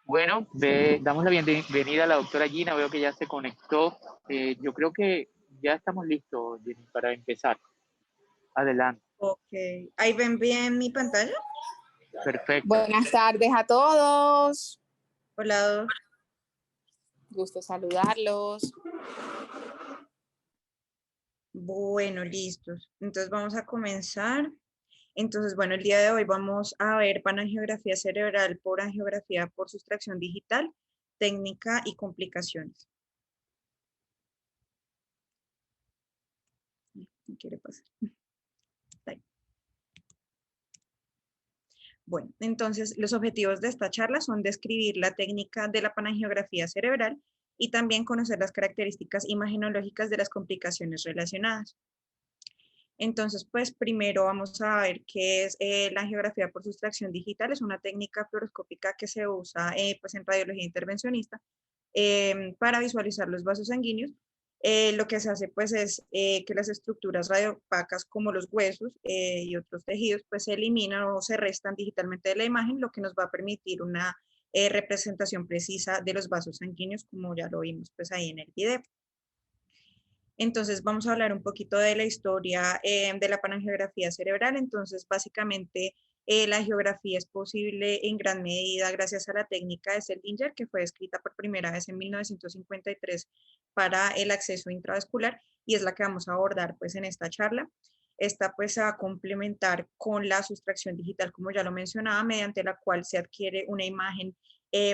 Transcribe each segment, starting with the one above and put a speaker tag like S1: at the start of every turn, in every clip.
S1: Bueno, damos la bienvenida a la doctora Gina, veo que ya se conectó. Yo creo que ya estamos listos, Jenny, para empezar. Adelante.
S2: Ok, ¿ahí ven bien mi pantalla?
S1: Perfecto.
S3: Buenas tardes a todos.
S2: Hola.
S3: Gusto saludarlos.
S2: Bueno, listos. Entonces vamos a comenzar. Entonces, bueno, el día de hoy vamos a ver panangiografía cerebral por angiografía por sustracción digital, técnica y complicaciones. No quiere pasar. Ahí. Bueno, entonces los objetivos de esta charla son describir la técnica de la panangiografía cerebral y también conocer las características imagenológicas de las complicaciones relacionadas. Entonces, pues primero vamos a ver qué es la angiografía por sustracción digital. Es una técnica fluoroscópica que se usa pues, en radiología intervencionista para visualizar los vasos sanguíneos. Lo que se hace pues es que las estructuras radioopacas como los huesos y otros tejidos pues se eliminan o se restan digitalmente de la imagen, lo que nos va a permitir una representación precisa de los vasos sanguíneos, como ya lo vimos pues ahí en el video. Entonces vamos a hablar un poquito de la historia de la panangiografía cerebral. Entonces básicamente la angiografía es posible en gran medida gracias a la técnica de Seldinger, que fue descrita por primera vez en 1953 para el acceso intravascular y es la que vamos a abordar pues en esta charla. Esta pues se va a complementar con la sustracción digital, como ya lo mencionaba, mediante la cual se adquiere una imagen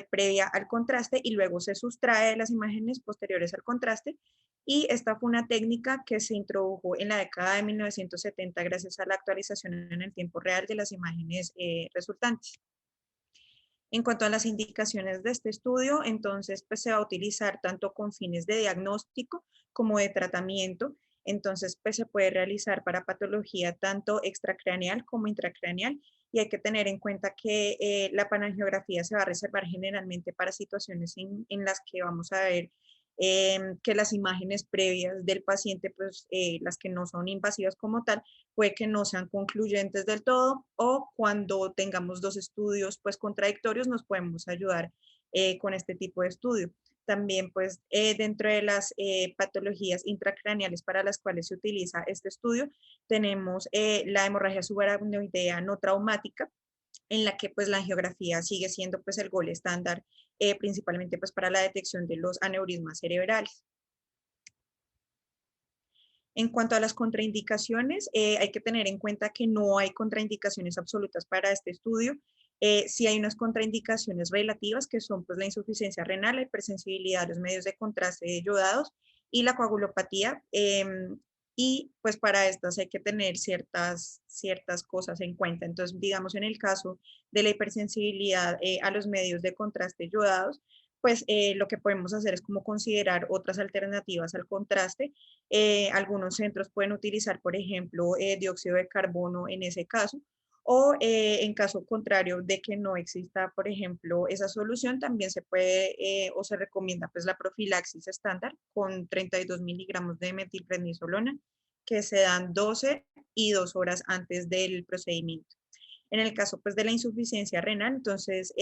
S2: previa al contraste y luego se sustrae las imágenes posteriores al contraste. Y esta fue una técnica que se introdujo en la década de 1970 gracias a la actualización en el tiempo real de las imágenes resultantes. En cuanto a las indicaciones de este estudio, entonces pues se va a utilizar tanto con fines de diagnóstico como de tratamiento. Entonces pues se puede realizar para patología tanto extracraneal como intracraneal y hay que tener en cuenta que la panangiografía se va a reservar generalmente para situaciones en las que vamos a ver que las imágenes previas del paciente, pues las que no son invasivas como tal, puede que no sean concluyentes del todo o cuando tengamos dos estudios pues contradictorios nos podemos ayudar con este tipo de estudio. También pues dentro de las patologías intracraneales para las cuales se utiliza este estudio tenemos la hemorragia subaracnoidea no traumática, en la que pues la angiografía sigue siendo pues el gol estándar principalmente pues para la detección de los aneurismas cerebrales. En cuanto a las contraindicaciones, hay que tener en cuenta que no hay contraindicaciones absolutas para este estudio. Sí hay unas contraindicaciones relativas que son pues la insuficiencia renal, la hipersensibilidad a los medios de contraste yodados y la coagulopatía. Y pues para estas hay que tener ciertas cosas en cuenta. Entonces, digamos en el caso de la hipersensibilidad a los medios de contraste yodados, pues lo que podemos hacer es como considerar otras alternativas al contraste. Algunos centros pueden utilizar, por ejemplo, dióxido de carbono en ese caso, o en caso contrario de que no exista, por ejemplo, esa solución, también se puede o se recomienda pues la profilaxis estándar con 32 miligramos de metilprednisolona, que se dan 12 y 2 horas antes del procedimiento. En el caso pues de la insuficiencia renal, entonces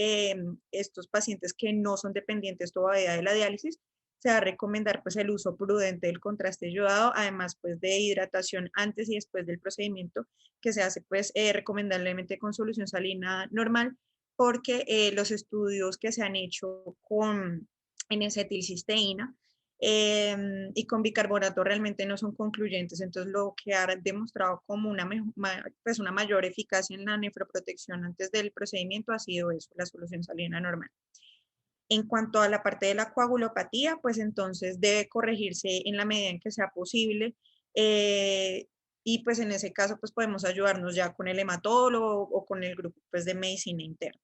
S2: estos pacientes que no son dependientes todavía de la diálisis, se va a recomendar pues el uso prudente del contraste yodado, además pues de hidratación antes y después del procedimiento, que se hace pues recomendablemente con solución salina normal, porque los estudios que se han hecho con N-acetilcisteína y con bicarbonato realmente no son concluyentes. Entonces, lo que ha demostrado como pues una mayor eficacia en la nefroprotección antes del procedimiento ha sido eso, la solución salina normal. En cuanto a la parte de la coagulopatía, pues entonces debe corregirse en la medida en que sea posible. Y pues en ese caso, pues podemos ayudarnos ya con el hematólogo o con el grupo pues, de medicina interna.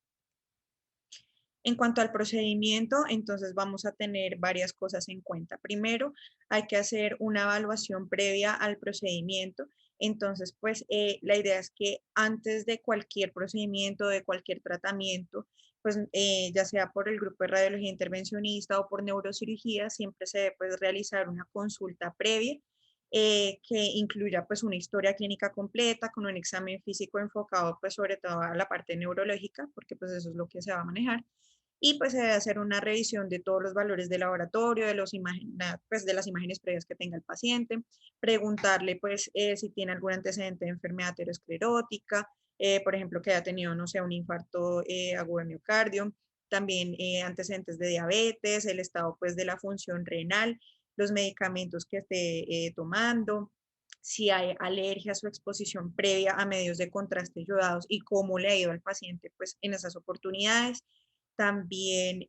S2: En cuanto al procedimiento, entonces vamos a tener varias cosas en cuenta. Primero, hay que hacer una evaluación previa al procedimiento. Entonces, pues la idea es que antes de cualquier procedimiento, de cualquier tratamiento, pues ya sea por el grupo de radiología intervencionista o por neurocirugía, siempre se debe pues, realizar una consulta previa que incluya pues una historia clínica completa con un examen físico enfocado pues sobre todo a la parte neurológica, porque pues eso es lo que se va a manejar. y pues se debe hacer una revisión de todos los valores de laboratorio, de las imágenes previas que tenga el paciente, preguntarle pues si tiene algún antecedente de enfermedad aterosclerótica, por ejemplo, que haya tenido, no sé, un infarto agudo de miocardio, también antecedentes de diabetes, el estado pues de la función renal, los medicamentos que esté tomando, si hay alergias o exposición previa a medios de contraste yodados y cómo le ha ido al paciente pues en esas oportunidades. También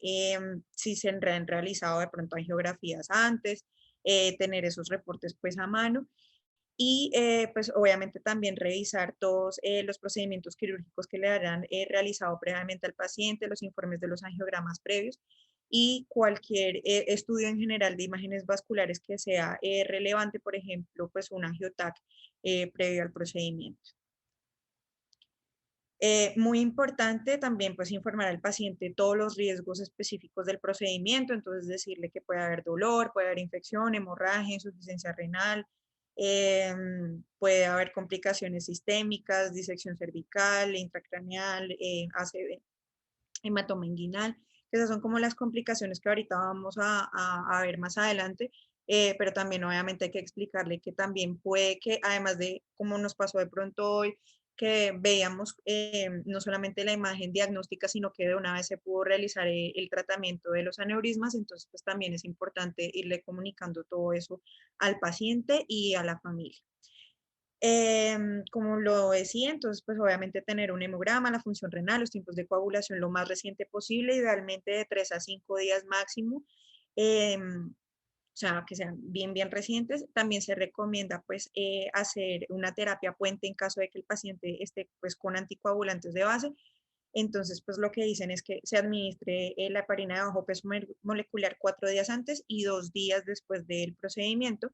S2: si se han realizado de pronto angiografías antes, tener esos reportes pues a mano y pues obviamente también revisar todos los procedimientos quirúrgicos que le habrán realizado previamente al paciente, los informes de los angiogramas previos y cualquier estudio en general de imágenes vasculares que sea relevante, por ejemplo, pues un angiotac previo al procedimiento. Muy importante también pues informar al paciente todos los riesgos específicos del procedimiento, entonces decirle que puede haber dolor, puede haber infección, hemorragia, insuficiencia renal, puede haber complicaciones sistémicas, disección cervical, intracraneal, ACV, hematoma inguinal, que esas son como las complicaciones que ahorita vamos a ver más adelante, pero también obviamente hay que explicarle que también puede que, además de como nos pasó de pronto hoy, que veíamos no solamente la imagen diagnóstica, sino que de una vez se pudo realizar el tratamiento de los aneurismas, entonces pues también es importante irle comunicando todo eso al paciente y a la familia. Como lo decía, entonces pues obviamente tener un hemograma, la función renal, los tiempos de coagulación lo más reciente posible, idealmente de 3 a 5 días máximo, o sea, que sean bien recientes. También se recomienda pues hacer una terapia puente en caso de que el paciente esté pues con anticoagulantes de base. Entonces pues lo que dicen es que se administre la heparina de bajo peso molecular 4 días antes y 2 días después del procedimiento.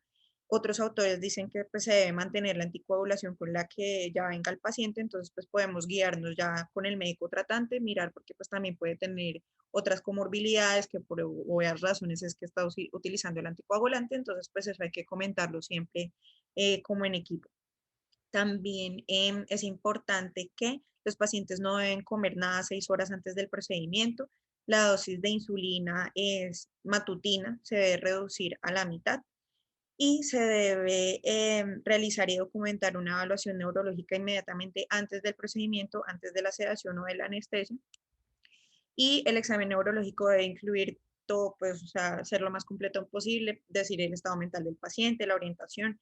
S2: Otros autores dicen que pues, se debe mantener la anticoagulación con la que ya venga el paciente, entonces pues podemos guiarnos ya con el médico tratante, mirar porque pues también puede tener otras comorbilidades que por obvias razones es que está utilizando el anticoagulante, entonces pues eso hay que comentarlo siempre como en equipo. También es importante que los pacientes no deben comer nada 6 horas antes del procedimiento. La dosis de insulina es matutina, se debe reducir a la mitad y se debe realizar y documentar una evaluación neurológica inmediatamente antes del procedimiento, antes de la sedación o de la anestesia. Y el examen neurológico debe incluir todo, pues, o sea, ser lo más completo posible, decir el estado mental del paciente, la orientación,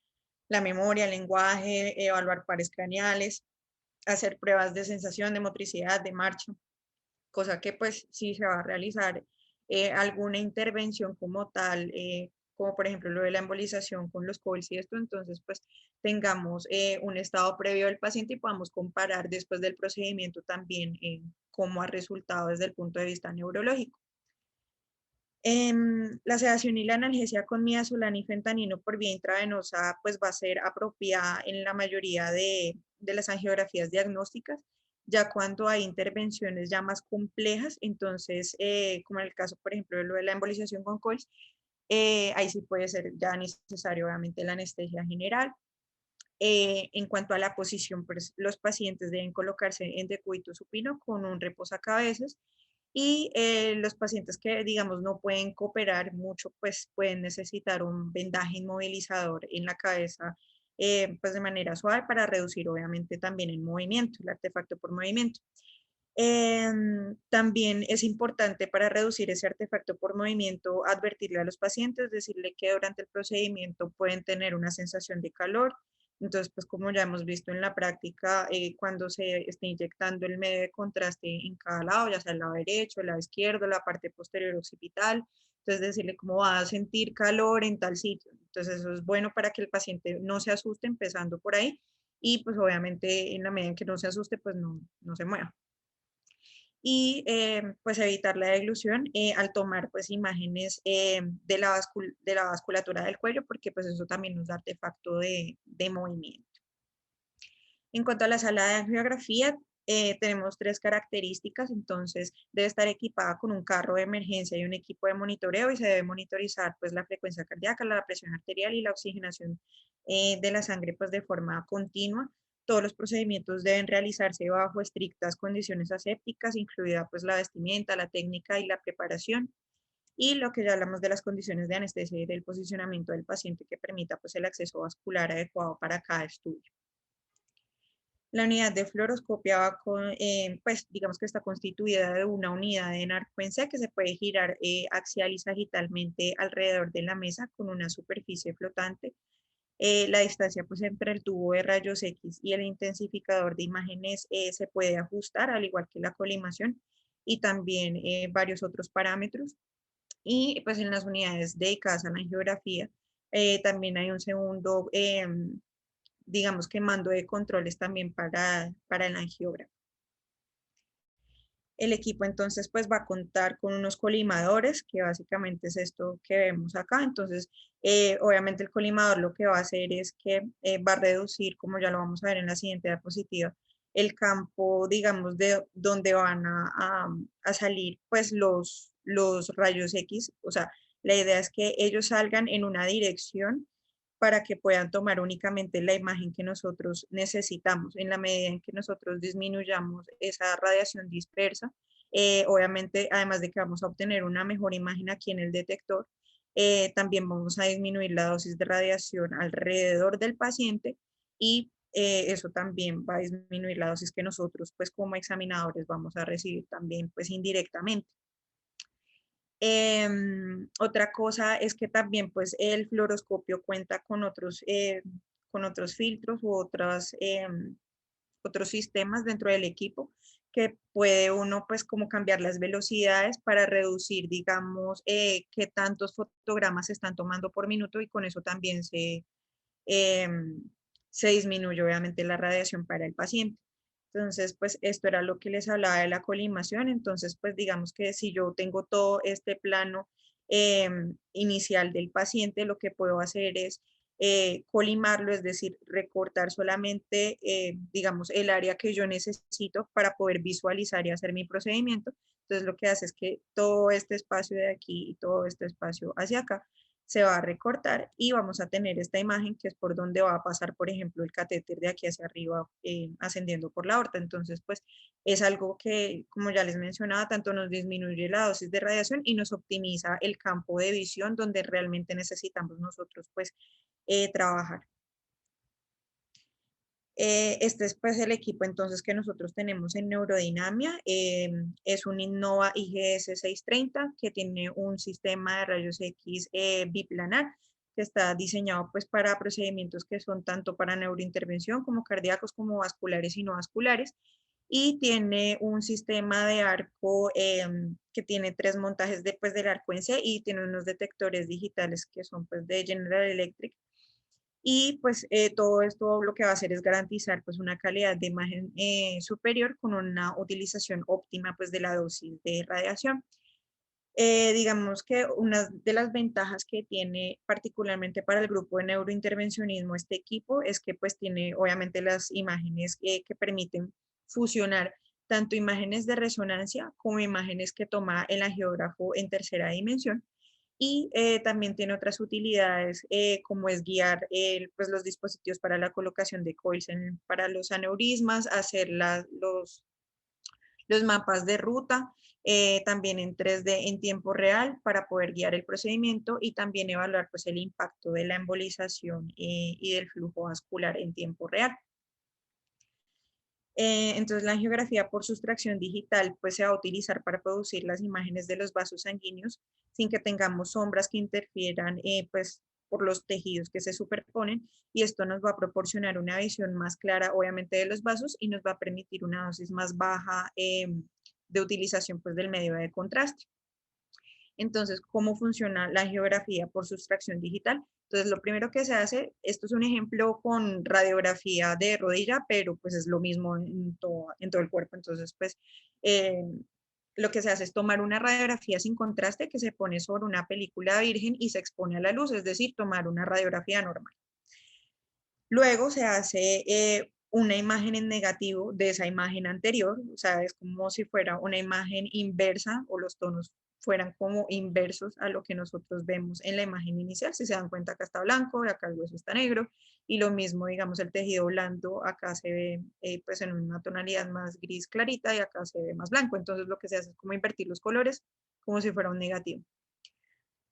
S2: la memoria, el lenguaje, evaluar pares craneales, hacer pruebas de sensación, de motricidad, de marcha, cosa que pues si se va a realizar alguna intervención como tal, como por ejemplo lo de la embolización con los COILS y esto, entonces pues tengamos un estado previo del paciente y podamos comparar después del procedimiento también cómo ha resultado desde el punto de vista neurológico. La sedación y la analgesia con midazolam y fentanilo por vía intravenosa pues va a ser apropiada en la mayoría de las angiografías diagnósticas, ya cuando hay intervenciones ya más complejas, entonces como en el caso por ejemplo de lo de la embolización con COILS, ahí sí puede ser ya necesario obviamente la anestesia general. En cuanto a la posición, pues, los pacientes deben colocarse en decúbito supino con un reposacabezas y los pacientes que, digamos, no pueden cooperar mucho, pues pueden necesitar un vendaje inmovilizador en la cabeza, pues de manera suave para reducir obviamente también el movimiento, el artefacto por movimiento. También es importante para reducir ese artefacto por movimiento advertirle a los pacientes, decirle que durante el procedimiento pueden tener una sensación de calor. Entonces, pues como ya hemos visto en la práctica, cuando se esté inyectando el medio de contraste en cada lado, ya sea el lado derecho, el lado izquierdo, la parte posterior occipital, entonces decirle cómo va a sentir calor en tal sitio. Entonces, eso es bueno para que el paciente no se asuste empezando por ahí y pues obviamente en la medida en que no se asuste, pues no se mueva y pues evitar la deglución al tomar pues imágenes de la vasculatura del cuello porque pues eso también nos da artefacto de movimiento. En cuanto a la sala de angiografía, tenemos 3 características, entonces debe estar equipada con un carro de emergencia y un equipo de monitoreo y se debe monitorizar pues la frecuencia cardíaca, la presión arterial y la oxigenación de la sangre pues de forma continua. Todos los procedimientos deben realizarse bajo estrictas condiciones asépticas, incluida pues la vestimenta, la técnica y la preparación. Y lo que ya hablamos de las condiciones de anestesia y del posicionamiento del paciente que permita pues el acceso vascular adecuado para cada estudio. La unidad de fluoroscopia va con, pues digamos que está constituida de una unidad de narcoensea que se puede girar axial y sagitalmente alrededor de la mesa con una superficie flotante. La distancia pues entre el tubo de rayos X y el intensificador de imágenes se puede ajustar, al igual que la colimación y también varios otros parámetros. Y pues en las unidades dedicadas a la angiografía también hay un segundo digamos que mando de controles también para el angiógrafo. El equipo entonces pues va a contar con unos colimadores, que básicamente es esto que vemos acá. Entonces, obviamente el colimador lo que va a hacer es que va a reducir, como ya lo vamos a ver en la siguiente diapositiva, el campo, digamos, de donde van a salir pues los rayos X. O sea, la idea es que ellos salgan en una dirección para que puedan tomar únicamente la imagen que nosotros necesitamos. En la medida en que nosotros disminuyamos esa radiación dispersa, obviamente, además de que vamos a obtener una mejor imagen aquí en el detector, también vamos a disminuir la dosis de radiación alrededor del paciente y eso también va a disminuir la dosis que nosotros, pues como examinadores, vamos a recibir también, pues indirectamente. Otra cosa es que también pues el fluoroscopio cuenta con otros filtros u otros sistemas dentro del equipo que puede uno pues como cambiar las velocidades para reducir, digamos, qué tantos fotogramas se están tomando por minuto y con eso también se disminuye obviamente la radiación para el paciente. Entonces, pues esto era lo que les hablaba de la colimación. Entonces, pues digamos que si yo tengo todo este plano inicial del paciente, lo que puedo hacer es colimarlo, es decir, recortar solamente, digamos, el área que yo necesito para poder visualizar y hacer mi procedimiento. Entonces, lo que hace es que todo este espacio de aquí y todo este espacio hacia acá se va a recortar y vamos a tener esta imagen que es por donde va a pasar, por ejemplo, el catéter de aquí hacia arriba ascendiendo por la aorta. Entonces, pues es algo que, como ya les mencionaba, tanto nos disminuye la dosis de radiación y nos optimiza el campo de visión donde realmente necesitamos nosotros, pues, trabajar. Este es pues el equipo entonces que nosotros tenemos en neurodinamia. Es un Innova IGS 630 que tiene un sistema de rayos X biplanar que está diseñado pues para procedimientos que son tanto para neurointervención como cardíacos como vasculares y no vasculares. Y tiene un sistema de arco que tiene 3 montajes después del arco en C y tiene unos detectores digitales que son pues de General Electric. Y pues todo esto lo que va a hacer es garantizar pues una calidad de imagen superior con una utilización óptima pues de la dosis de radiación. Digamos que una de las ventajas que tiene particularmente para el grupo de neurointervencionismo este equipo es que pues tiene obviamente las imágenes que permiten fusionar tanto imágenes de resonancia como imágenes que toma el angiógrafo en tercera dimensión y también tiene otras utilidades como es guiar pues los dispositivos para la colocación de coils para los aneurismas, hacer los mapas de ruta, también en 3D en tiempo real para poder guiar el procedimiento y también evaluar pues el impacto de la embolización y del flujo vascular en tiempo real. Entonces la angiografía por sustracción digital pues se va a utilizar para producir las imágenes de los vasos sanguíneos sin que tengamos sombras que interfieran pues por los tejidos que se superponen y esto nos va a proporcionar una visión más clara obviamente de los vasos y nos va a permitir una dosis más baja de utilización pues del medio de contraste. Entonces, ¿cómo funciona la angiografía por sustracción digital? Entonces, lo primero que se hace, esto es un ejemplo con radiografía de rodilla, pero pues es lo mismo en todo el cuerpo. Entonces, pues lo que se hace es tomar una radiografía sin contraste que se pone sobre una película virgen y se expone a la luz, es decir, tomar una radiografía normal. Luego se hace una imagen en negativo de esa imagen anterior, o sea, es como si fuera una imagen inversa o los tonos fueran como inversos a lo que nosotros vemos en la imagen inicial. Si se dan cuenta, acá está blanco, acá el hueso está negro, y lo mismo, digamos, el tejido blando, acá se ve pues en una tonalidad más gris clarita y acá se ve más blanco. Entonces lo que se hace es como invertir los colores como si fuera un negativo.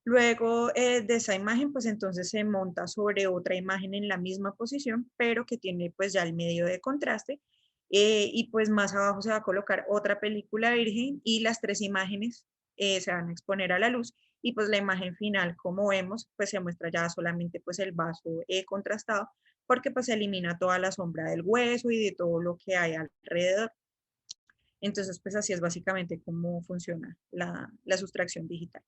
S2: Luego de esa imagen, pues entonces se monta sobre otra imagen en la misma posición, pero que tiene pues ya el medio de contraste. Y pues más abajo se va a colocar otra película virgen y las tres imágenes se van a exponer a la luz. Y pues la imagen final, como vemos, pues se muestra ya solamente pues el vaso contrastado, porque pues se elimina toda la sombra del hueso y de todo lo que hay alrededor. Entonces, pues así es básicamente cómo funciona la sustracción digital.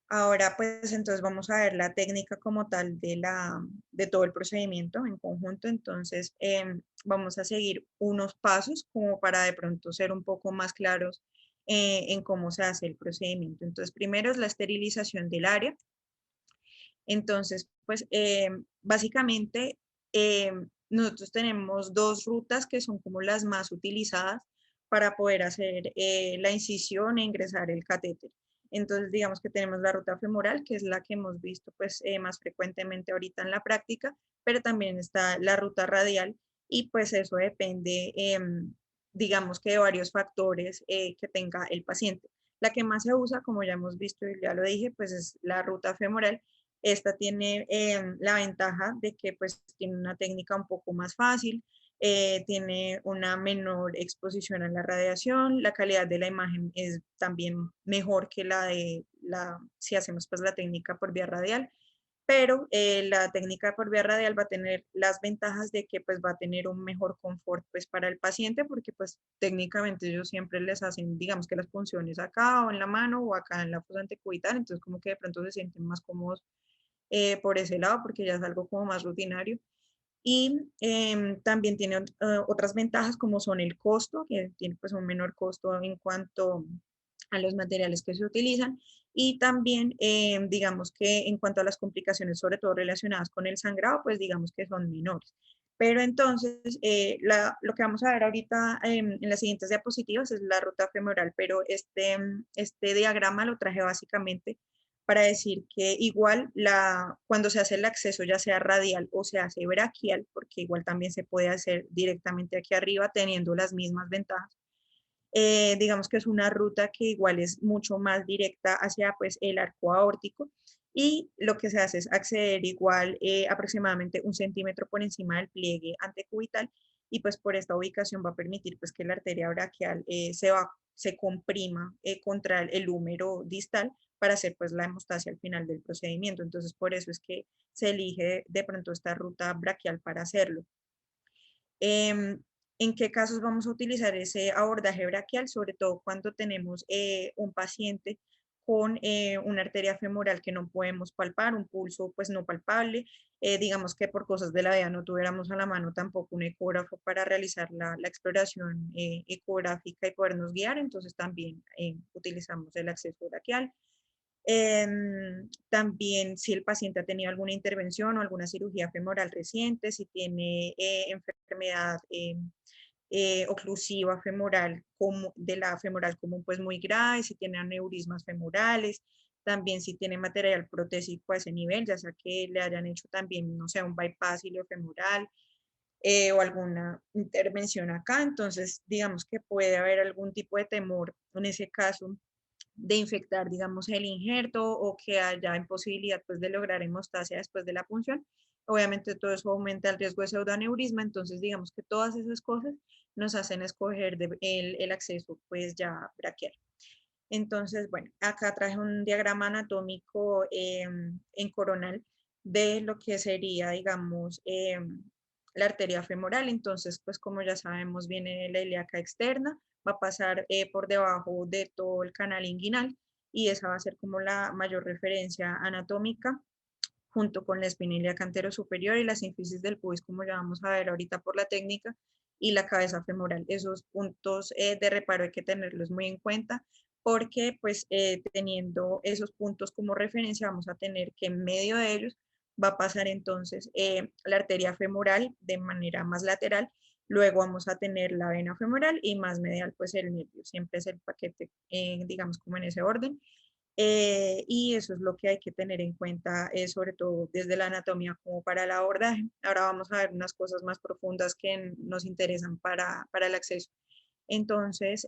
S2: Ahora, pues entonces vamos a ver la técnica como tal de todo el procedimiento en conjunto. Entonces, vamos a seguir unos pasos como para de pronto ser un poco más claros en cómo se hace el procedimiento. Entonces, primero es la esterilización del área. Entonces, pues básicamente nosotros tenemos dos rutas que son como las más utilizadas para poder hacer la incisión e ingresar el catéter. Entonces, digamos que tenemos la ruta femoral, que es la que hemos visto pues más frecuentemente ahorita en la práctica, pero también está la ruta radial y pues eso depende, digamos que de varios factores que tenga el paciente. La que más se usa, como ya hemos visto y ya lo dije, pues es la ruta femoral. Esta tiene la ventaja de que pues tiene una técnica un poco más fácil, tiene una menor exposición a la radiación, la calidad de la imagen es también mejor que si hacemos pues la técnica por vía radial, pero la técnica por vía radial va a tener las ventajas de que pues va a tener un mejor confort pues para el paciente, porque pues técnicamente ellos siempre les hacen, digamos que las punciones acá o en la mano o acá en la fosa antecubital, entonces como que de pronto se sienten más cómodos por ese lado, porque ya es algo como más rutinario. Y también tiene otras ventajas como son el costo, que tiene pues un menor costo en cuanto a los materiales que se utilizan, y también digamos que en cuanto a las complicaciones, sobre todo relacionadas con el sangrado, pues digamos que son menores. Pero entonces, lo que vamos a ver ahorita en las siguientes diapositivas es la ruta femoral, pero este diagrama lo traje básicamente para decir que igual cuando se hace el acceso, ya sea radial o se hace braquial, porque igual también se puede hacer directamente aquí arriba teniendo las mismas ventajas, digamos que es una ruta que igual es mucho más directa hacia pues el arco aórtico y lo que se hace es acceder igual aproximadamente 1 centímetro por encima del pliegue antecubital y pues por esta ubicación va a permitir pues que la arteria braquial se comprima contra el húmero distal para hacer pues la hemostasia al final del procedimiento. Entonces por eso es que se elige de pronto esta ruta braquial para hacerlo. ¿En qué casos vamos a utilizar ese abordaje braquial? Sobre todo cuando tenemos un paciente con una arteria femoral que no podemos palpar, un pulso pues no palpable, digamos que por cosas de la vida no tuviéramos a la mano tampoco un ecógrafo para realizar la exploración ecográfica y podernos guiar, entonces también utilizamos el acceso braquial. También si el paciente ha tenido alguna intervención o alguna cirugía femoral reciente, si tiene enfermedad oclusiva femoral de la femoral común pues muy grave, si tiene aneurismas femorales, también si tiene material protésico a ese nivel, ya sea que le hayan hecho también, no sé, un bypass iliofemoral o alguna intervención acá, entonces digamos que puede haber algún tipo de temor en ese caso de infectar, digamos, el injerto o que haya imposibilidad pues, de lograr hemostasia después de la punción. Obviamente todo eso aumenta el riesgo de pseudoaneurisma, entonces digamos que todas esas cosas nos hacen escoger el acceso pues ya braquial. Entonces, bueno, acá traje un diagrama anatómico en coronal de lo que sería, digamos, la arteria femoral. Entonces, pues como ya sabemos, viene la ilíaca externa, va a pasar por debajo de todo el canal inguinal y esa va a ser como la mayor referencia anatómica junto con la espina ilíaca antero superior y la sínfisis del pubis, como ya vamos a ver ahorita por la técnica, y la cabeza femoral. Esos puntos de reparo hay que tenerlos muy en cuenta porque pues teniendo esos puntos como referencia vamos a tener que en medio de ellos va a pasar entonces la arteria femoral de manera más lateral Luego vamos a tener la vena femoral y más medial, pues el nervio. Siempre es el paquete, digamos, como en ese orden. Y eso es lo que hay que tener en cuenta, sobre todo desde la anatomía como para el abordaje. Ahora vamos a ver unas cosas más profundas que nos interesan para el acceso. Entonces,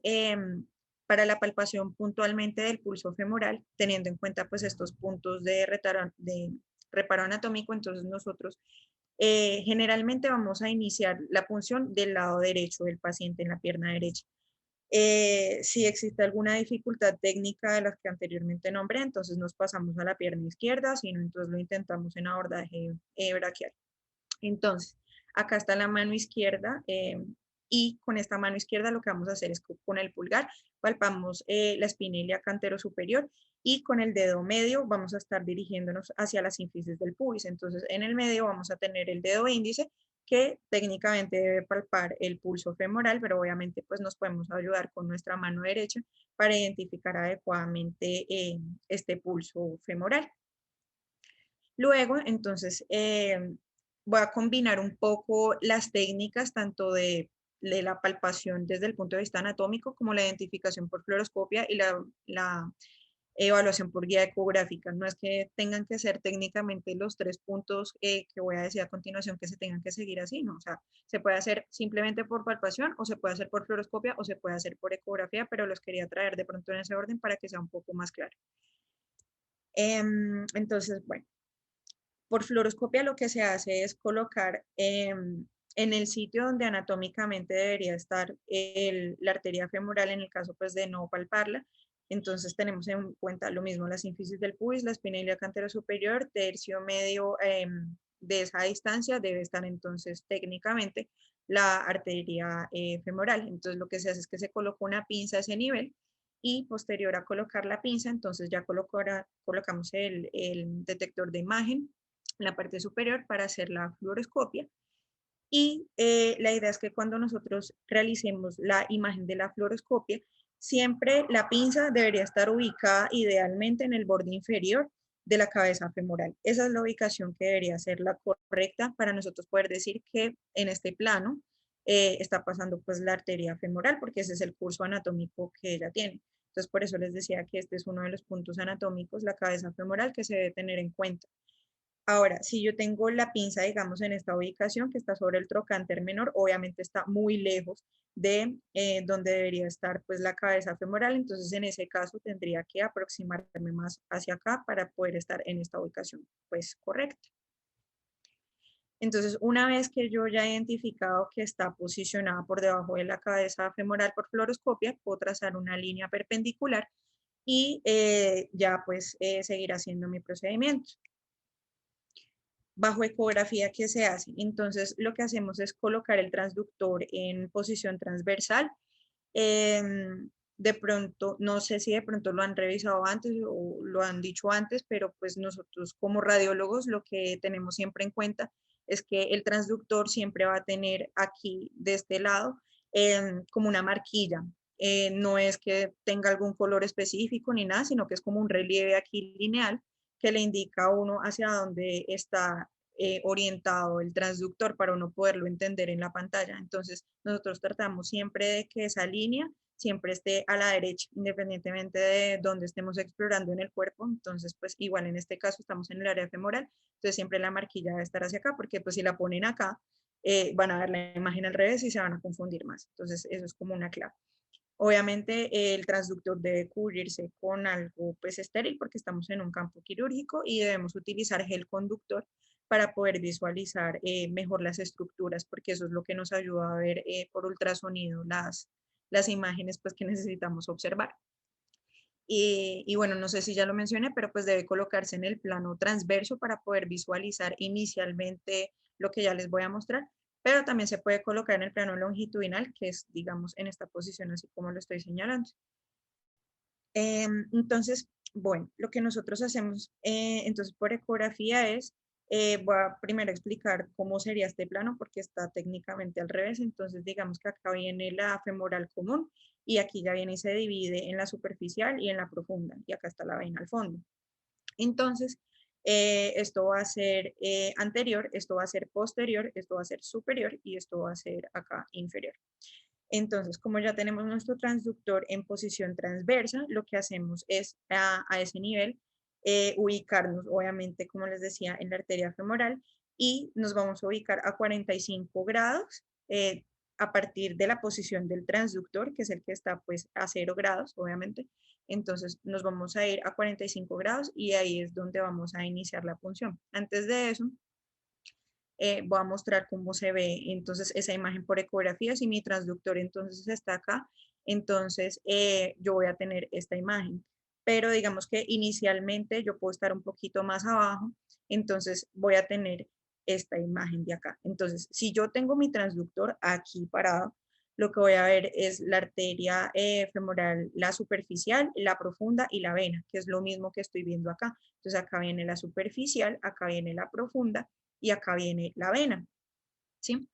S2: para la palpación puntualmente del pulso femoral, teniendo en cuenta pues estos puntos de reparo anatómico, entonces nosotros generalmente vamos a iniciar la punción del lado derecho del paciente en la pierna derecha. Si existe alguna dificultad técnica de las que anteriormente nombré, entonces nos pasamos a la pierna izquierda, si no, entonces lo intentamos en abordaje braquial. Entonces, acá está la mano izquierda y con esta mano izquierda lo que vamos a hacer es con el pulgar palpamos la espina ilíaca antero superior y con el dedo medio vamos a estar dirigiéndonos hacia las sínfisis del pubis. Entonces, en el medio vamos a tener el dedo índice que técnicamente debe palpar el pulso femoral, pero obviamente pues nos podemos ayudar con nuestra mano derecha para identificar adecuadamente este pulso femoral. Luego, entonces, voy a combinar un poco las técnicas tanto de la palpación desde el punto de vista anatómico como la identificación por fluoroscopia y la evaluación por guía ecográfica. No es que tengan que ser técnicamente los 3 puntos que voy a decir a continuación que se tengan que seguir así, ¿no? O sea, se puede hacer simplemente por palpación o se puede hacer por fluoroscopia o se puede hacer por ecografía, pero los quería traer de pronto en ese orden para que sea un poco más claro. Entonces, bueno. Por fluoroscopia lo que se hace es colocar en el sitio donde anatómicamente debería estar la arteria femoral en el caso pues de no palparla. Entonces tenemos en cuenta lo mismo, la sínfisis del pubis, la espina ilíaca antero superior, tercio medio de esa distancia debe estar entonces técnicamente la arteria femoral. Entonces lo que se hace es que se coloca una pinza a ese nivel y posterior a colocar la pinza, entonces ya colocamos el detector de imagen en la parte superior para hacer la fluoroscopia. Y la idea es que cuando nosotros realicemos la imagen de la fluoroscopia, siempre la pinza debería estar ubicada idealmente en el borde inferior de la cabeza femoral. Esa es la ubicación que debería ser la correcta para nosotros poder decir que en este plano está pasando pues la arteria femoral, porque ese es el curso anatómico que ella tiene. Entonces, por eso les decía que este es uno de los puntos anatómicos, la cabeza femoral, que se debe tener en cuenta. Ahora, si yo tengo la pinza, digamos, en esta ubicación que está sobre el trocánter menor, obviamente está muy lejos de donde debería estar pues la cabeza femoral, entonces en ese caso tendría que aproximarme más hacia acá para poder estar en esta ubicación pues correcta. Entonces, una vez que yo ya he identificado que está posicionada por debajo de la cabeza femoral por fluoroscopia, puedo trazar una línea perpendicular y ya pues seguir haciendo mi procedimiento. Bajo ecografía, ¿qué se hace? Entonces, lo que hacemos es colocar el transductor en posición transversal. De pronto, no sé si de pronto lo han revisado antes o lo han dicho antes, pero pues nosotros como radiólogos lo que tenemos siempre en cuenta es que el transductor siempre va a tener aquí de este lado como una marquilla. No es que tenga algún color específico ni nada, sino que es como un relieve aquí lineal que le indica a uno hacia dónde está orientado el transductor para uno poderlo entender en la pantalla. Entonces, nosotros tratamos siempre de que esa línea siempre esté a la derecha, independientemente de dónde estemos explorando en el cuerpo. Entonces, pues igual en este caso estamos en el área femoral, entonces siempre la marquilla debe estar hacia acá, porque pues si la ponen acá, van a ver la imagen al revés y se van a confundir más. Entonces, eso es como una clave. Obviamente el transductor debe cubrirse con algo pues estéril porque estamos en un campo quirúrgico y debemos utilizar gel conductor para poder visualizar mejor las estructuras porque eso es lo que nos ayuda a ver por ultrasonido las imágenes pues que necesitamos observar. Y bueno, no sé si ya lo mencioné, pero pues debe colocarse en el plano transverso para poder visualizar inicialmente lo que ya les voy a mostrar, pero también se puede colocar en el plano longitudinal, que es, digamos, en esta posición, así como lo estoy señalando. Entonces, bueno, lo que nosotros hacemos entonces por ecografía es, voy a primero explicar cómo sería este plano porque está técnicamente al revés, entonces digamos que acá viene la femoral común y aquí ya viene y se divide en la superficial y en la profunda y acá está la vena al fondo. Entonces, esto va a ser anterior, esto va a ser posterior, esto va a ser superior y esto va a ser acá inferior. Entonces, como ya tenemos nuestro transductor en posición transversa, lo que hacemos es a ese nivel ubicarnos, obviamente, como les decía, en la arteria femoral y nos vamos a ubicar a 45 grados a partir de la posición del transductor, que es el que está pues a 0 grados, obviamente. Entonces nos vamos a ir a 45 grados y ahí es donde vamos a iniciar la punción. Antes de eso, voy a mostrar cómo se ve entonces esa imagen por ecografía. Si mi transductor entonces está acá, entonces yo voy a tener esta imagen. Pero digamos que inicialmente yo puedo estar un poquito más abajo, entonces voy a tener esta imagen de acá. Entonces, si yo tengo mi transductor aquí parado, lo que voy a ver es la arteria femoral, la superficial, la profunda y la vena, que es lo mismo que estoy viendo acá. Entonces, acá viene la superficial, acá viene la profunda y acá viene la vena, ¿sí?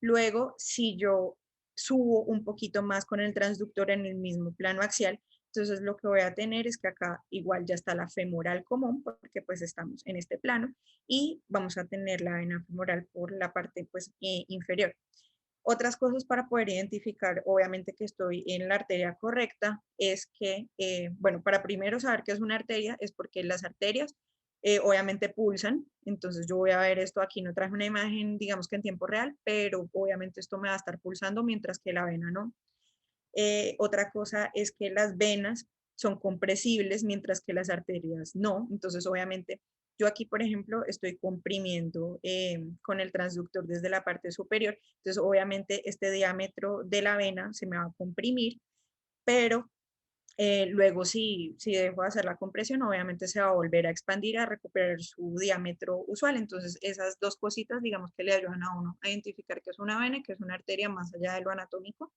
S2: Luego, si yo subo un poquito más con el transductor en el mismo plano axial, entonces lo que voy a tener es que acá igual ya está la femoral común, porque pues estamos en este plano, y vamos a tener la vena femoral por la parte pues inferior. Otras cosas para poder identificar, obviamente, que estoy en la arteria correcta, es que, bueno, para primero saber qué es una arteria, es porque las arterias obviamente pulsan, entonces yo voy a ver esto, aquí no traje una imagen, digamos que en tiempo real, pero obviamente esto me va a estar pulsando mientras que la vena no. Otra cosa es que las venas son compresibles mientras que las arterias no. Entonces, obviamente, yo aquí, por ejemplo, estoy comprimiendo con el transductor desde la parte superior. Entonces, obviamente, este diámetro de la vena se me va a comprimir, pero luego si dejo de hacer la compresión, obviamente se va a volver a expandir, a recuperar su diámetro usual. Entonces, esas dos cositas, digamos que le ayudan a uno a identificar que es una vena, que es una arteria más allá de lo anatómico.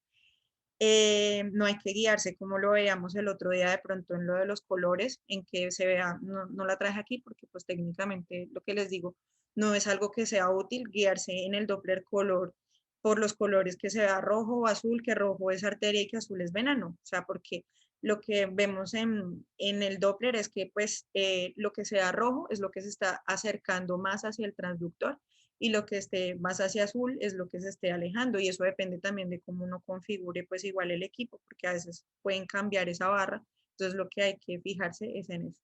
S2: No hay que guiarse como lo veíamos el otro día de pronto en lo de los colores, en que se vea, no la traje aquí porque pues técnicamente lo que les digo, no es algo que sea útil guiarse en el Doppler color por los colores que se vea rojo o azul, que rojo es arteria y que azul es vena, no, o sea, porque lo que vemos en el Doppler es que pues lo que sea rojo es lo que se está acercando más hacia el transductor y lo que esté más hacia azul es lo que se esté alejando y eso depende también de cómo uno configure pues igual el equipo porque a veces pueden cambiar esa barra, entonces lo que hay que fijarse es en eso.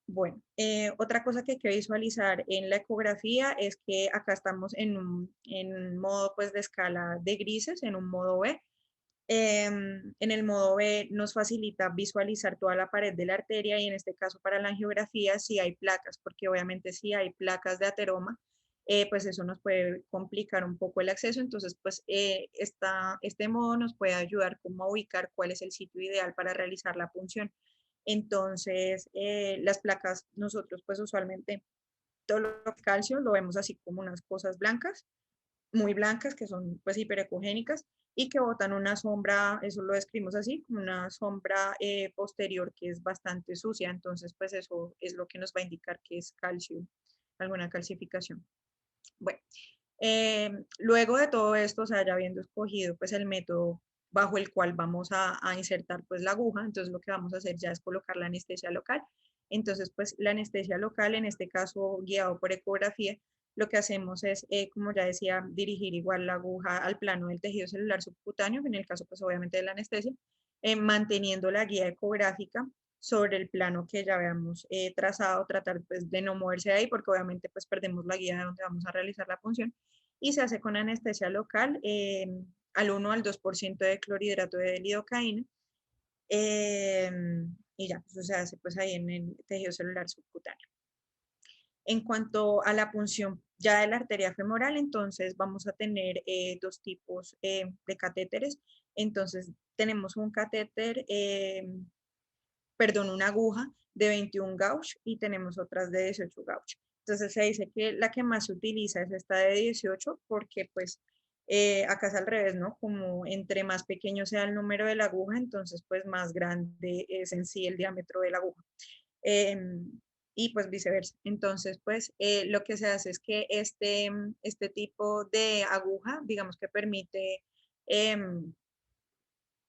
S2: Bueno, otra cosa que hay que visualizar en la ecografía es que acá estamos en un modo pues de escala de grises, en un modo B. En el modo B nos facilita visualizar toda la pared de la arteria y en este caso para la angiografía si hay placas, porque obviamente si hay placas de ateroma, pues eso nos puede complicar un poco el acceso. Entonces, pues este modo nos puede ayudar como a ubicar cuál es el sitio ideal para realizar la punción. Entonces, las placas nosotros pues usualmente todo lo que es calcio lo vemos así como unas cosas blancas muy blancas, que son pues hiperecogénicas y que botan una sombra, eso lo describimos así, como una sombra posterior que es bastante sucia, entonces pues eso es lo que nos va a indicar que es calcio, alguna calcificación. Bueno, luego de todo esto, o sea, ya habiendo escogido pues el método bajo el cual vamos a insertar pues la aguja, entonces lo que vamos a hacer ya es colocar la anestesia local. Entonces pues la anestesia local, en este caso guiado por ecografía, lo que hacemos es, como ya decía, dirigir igual la aguja al plano del tejido celular subcutáneo, en el caso pues obviamente de la anestesia, manteniendo la guía ecográfica sobre el plano que ya habíamos trazado, tratar pues de no moverse de ahí porque obviamente pues perdemos la guía de donde vamos a realizar la punción y se hace con anestesia local al 1 al 2% de clorhidrato de lidocaína eh, y ya, eso se hace pues ahí en el tejido celular subcutáneo. En cuanto a la punción ya de la arteria femoral, entonces vamos a tener dos tipos de catéteres. Entonces tenemos un catéter, perdón, una aguja de 21 gauge y tenemos otras de 18 gauge. Entonces se dice que la que más se utiliza es esta de 18 porque pues acá es al revés, ¿no? Como entre más pequeño sea el número de la aguja, entonces pues más grande es en sí el diámetro de la aguja. Y pues viceversa. Entonces, pues lo que se hace es que este tipo de aguja, digamos que permite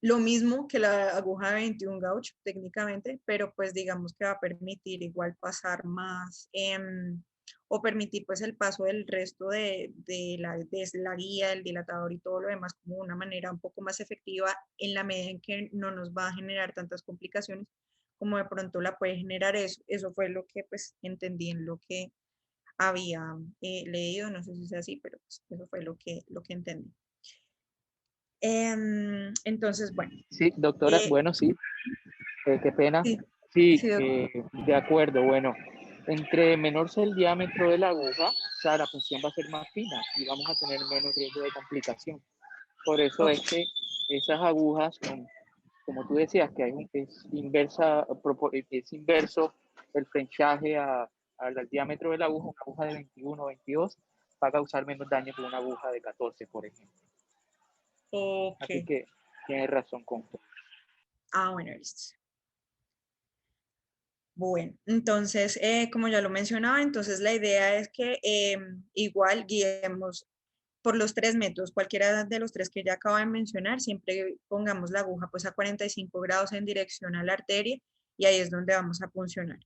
S2: lo mismo que la aguja de 21 gauge técnicamente, pero pues digamos que va a permitir igual pasar más o permitir pues el paso del resto de la guía, el dilatador y todo lo demás como de una manera un poco más efectiva en la medida en que no nos va a generar tantas complicaciones como de pronto la puede generar eso. Eso fue lo que pues entendí en lo que había leído, no sé si es así, pero pues, eso fue lo que entendí. Entonces, bueno.
S1: Sí, doctora, bueno, sí, qué pena.
S2: Sí,
S1: Sí,
S2: sí,
S1: de acuerdo, bueno, entre menor sea el diámetro de la aguja, o sea, la punción va a ser más fina y vamos a tener menos riesgo de complicación. Por eso es que esas agujas, como tú decías, que es inverso el frenchaje al diámetro de la aguja, una aguja de 21 o 22 va a causar menos daño que una aguja de 14, por ejemplo.
S2: ok.
S1: Así que tienes razón con esto.
S2: Ah, bueno, listo. Bueno, entonces, como ya lo mencionaba, entonces la idea es que igual guiemos por los 3 métodos, cualquiera de los 3 que ya acabo de mencionar, siempre pongamos la aguja pues a 45 grados en dirección a la arteria y ahí es donde vamos a puncionar.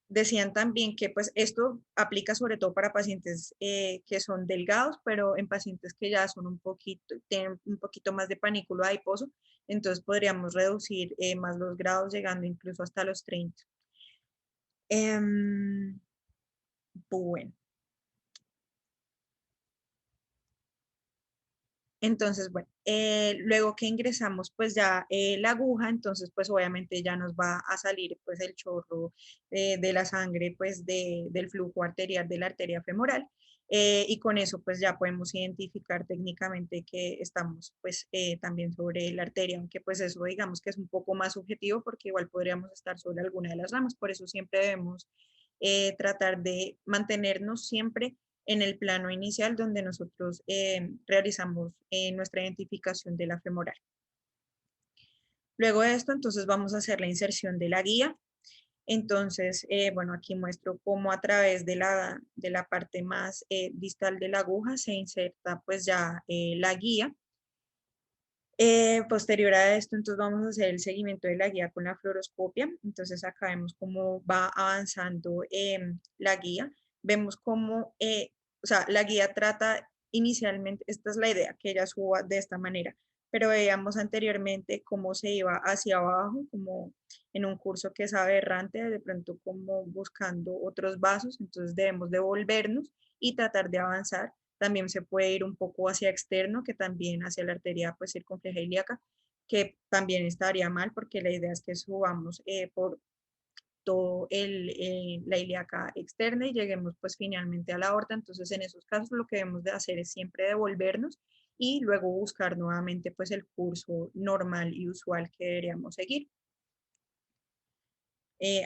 S2: Decían también que pues esto aplica sobre todo para pacientes que son delgados, pero en pacientes que ya son tienen un poquito más de panículo adiposo, entonces podríamos reducir más los grados llegando incluso hasta los 30. Bueno. Entonces, bueno, luego que ingresamos pues ya la aguja, entonces pues obviamente ya nos va a salir pues el chorro de la sangre pues del flujo arterial de la arteria femoral y con eso pues ya podemos identificar técnicamente que estamos pues también sobre la arteria, aunque pues eso digamos que es un poco más subjetivo porque igual podríamos estar sobre alguna de las ramas, por eso siempre debemos tratar de mantenernos siempre en el plano inicial donde nosotros realizamos nuestra identificación de la femoral. Luego de esto, entonces vamos a hacer la inserción de la guía. Entonces, bueno, aquí muestro cómo a través de la parte más distal de la aguja se inserta pues ya la guía. Posterior a esto, entonces vamos a hacer el seguimiento de la guía con la fluoroscopia. Entonces acá vemos cómo va avanzando la guía. Vemos cómo, o sea, la guía trata inicialmente, esta es la idea, que ella suba de esta manera, pero veíamos anteriormente cómo se iba hacia abajo, como en un curso que es aberrante, de pronto como buscando otros vasos, entonces debemos devolvernos y tratar de avanzar. También se puede ir un poco hacia externo, que también hacia la arteria pues, circunfleja ilíaca, que también estaría mal porque la idea es que subamos por todo la ilíaca externa y lleguemos pues finalmente a la aorta. Entonces en esos casos lo que debemos de hacer es siempre devolvernos y luego buscar nuevamente pues el curso normal y usual que deberíamos seguir.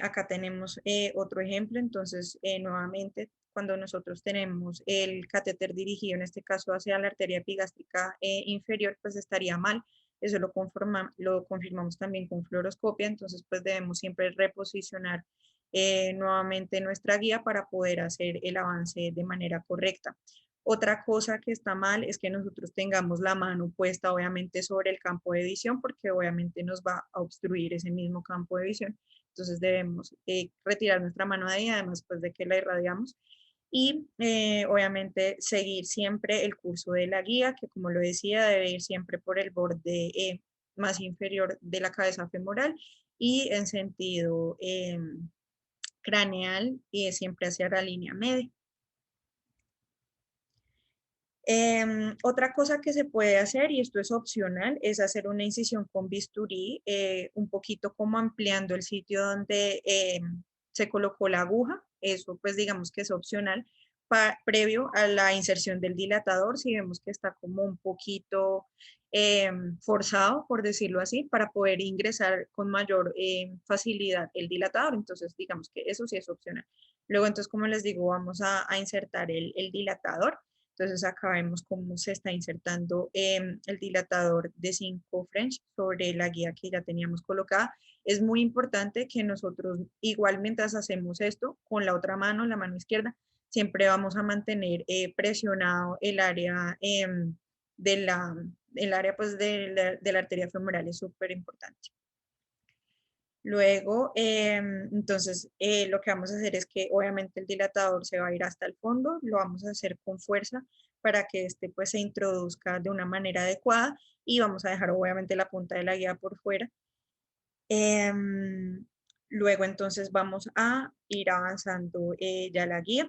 S2: Acá tenemos otro ejemplo, entonces nuevamente cuando nosotros tenemos el catéter dirigido, en este caso hacia la arteria epigástrica inferior, pues estaría mal. Eso lo confirmamos también con fluoroscopia, entonces pues debemos siempre reposicionar nuevamente nuestra guía para poder hacer el avance de manera correcta. Otra cosa que está mal es que nosotros tengamos la mano puesta obviamente sobre el campo de visión porque obviamente nos va a obstruir ese mismo campo de visión. Entonces debemos retirar nuestra mano de ahí, además pues, de que la irradiamos. Y obviamente seguir siempre el curso de la guía, que como lo decía, debe ir siempre por el borde más inferior de la cabeza femoral y en sentido craneal y siempre hacia la línea media. Otra cosa que se puede hacer, y esto es opcional, es hacer una incisión con bisturí, un poquito como ampliando el sitio donde se colocó la aguja. Eso pues digamos que es opcional previo a la inserción del dilatador, si vemos que está como un poquito forzado, por decirlo así, para poder ingresar con mayor facilidad el dilatador. Entonces digamos que eso sí es opcional. Luego entonces, como les digo, vamos a insertar el dilatador. Entonces acá vemos cómo se está insertando el dilatador de 5 French sobre la guía que ya teníamos colocada. Es muy importante que nosotros, igual mientras hacemos esto, con la otra mano, la mano izquierda, siempre vamos a mantener presionado el área de el área pues de la arteria femoral es súper importante. Luego, entonces, lo que vamos a hacer es que obviamente el dilatador se va a ir hasta el fondo, lo vamos a hacer con fuerza para que este pues se introduzca de una manera adecuada y vamos a dejar obviamente la punta de la guía por fuera. Luego entonces vamos a ir avanzando ya la guía.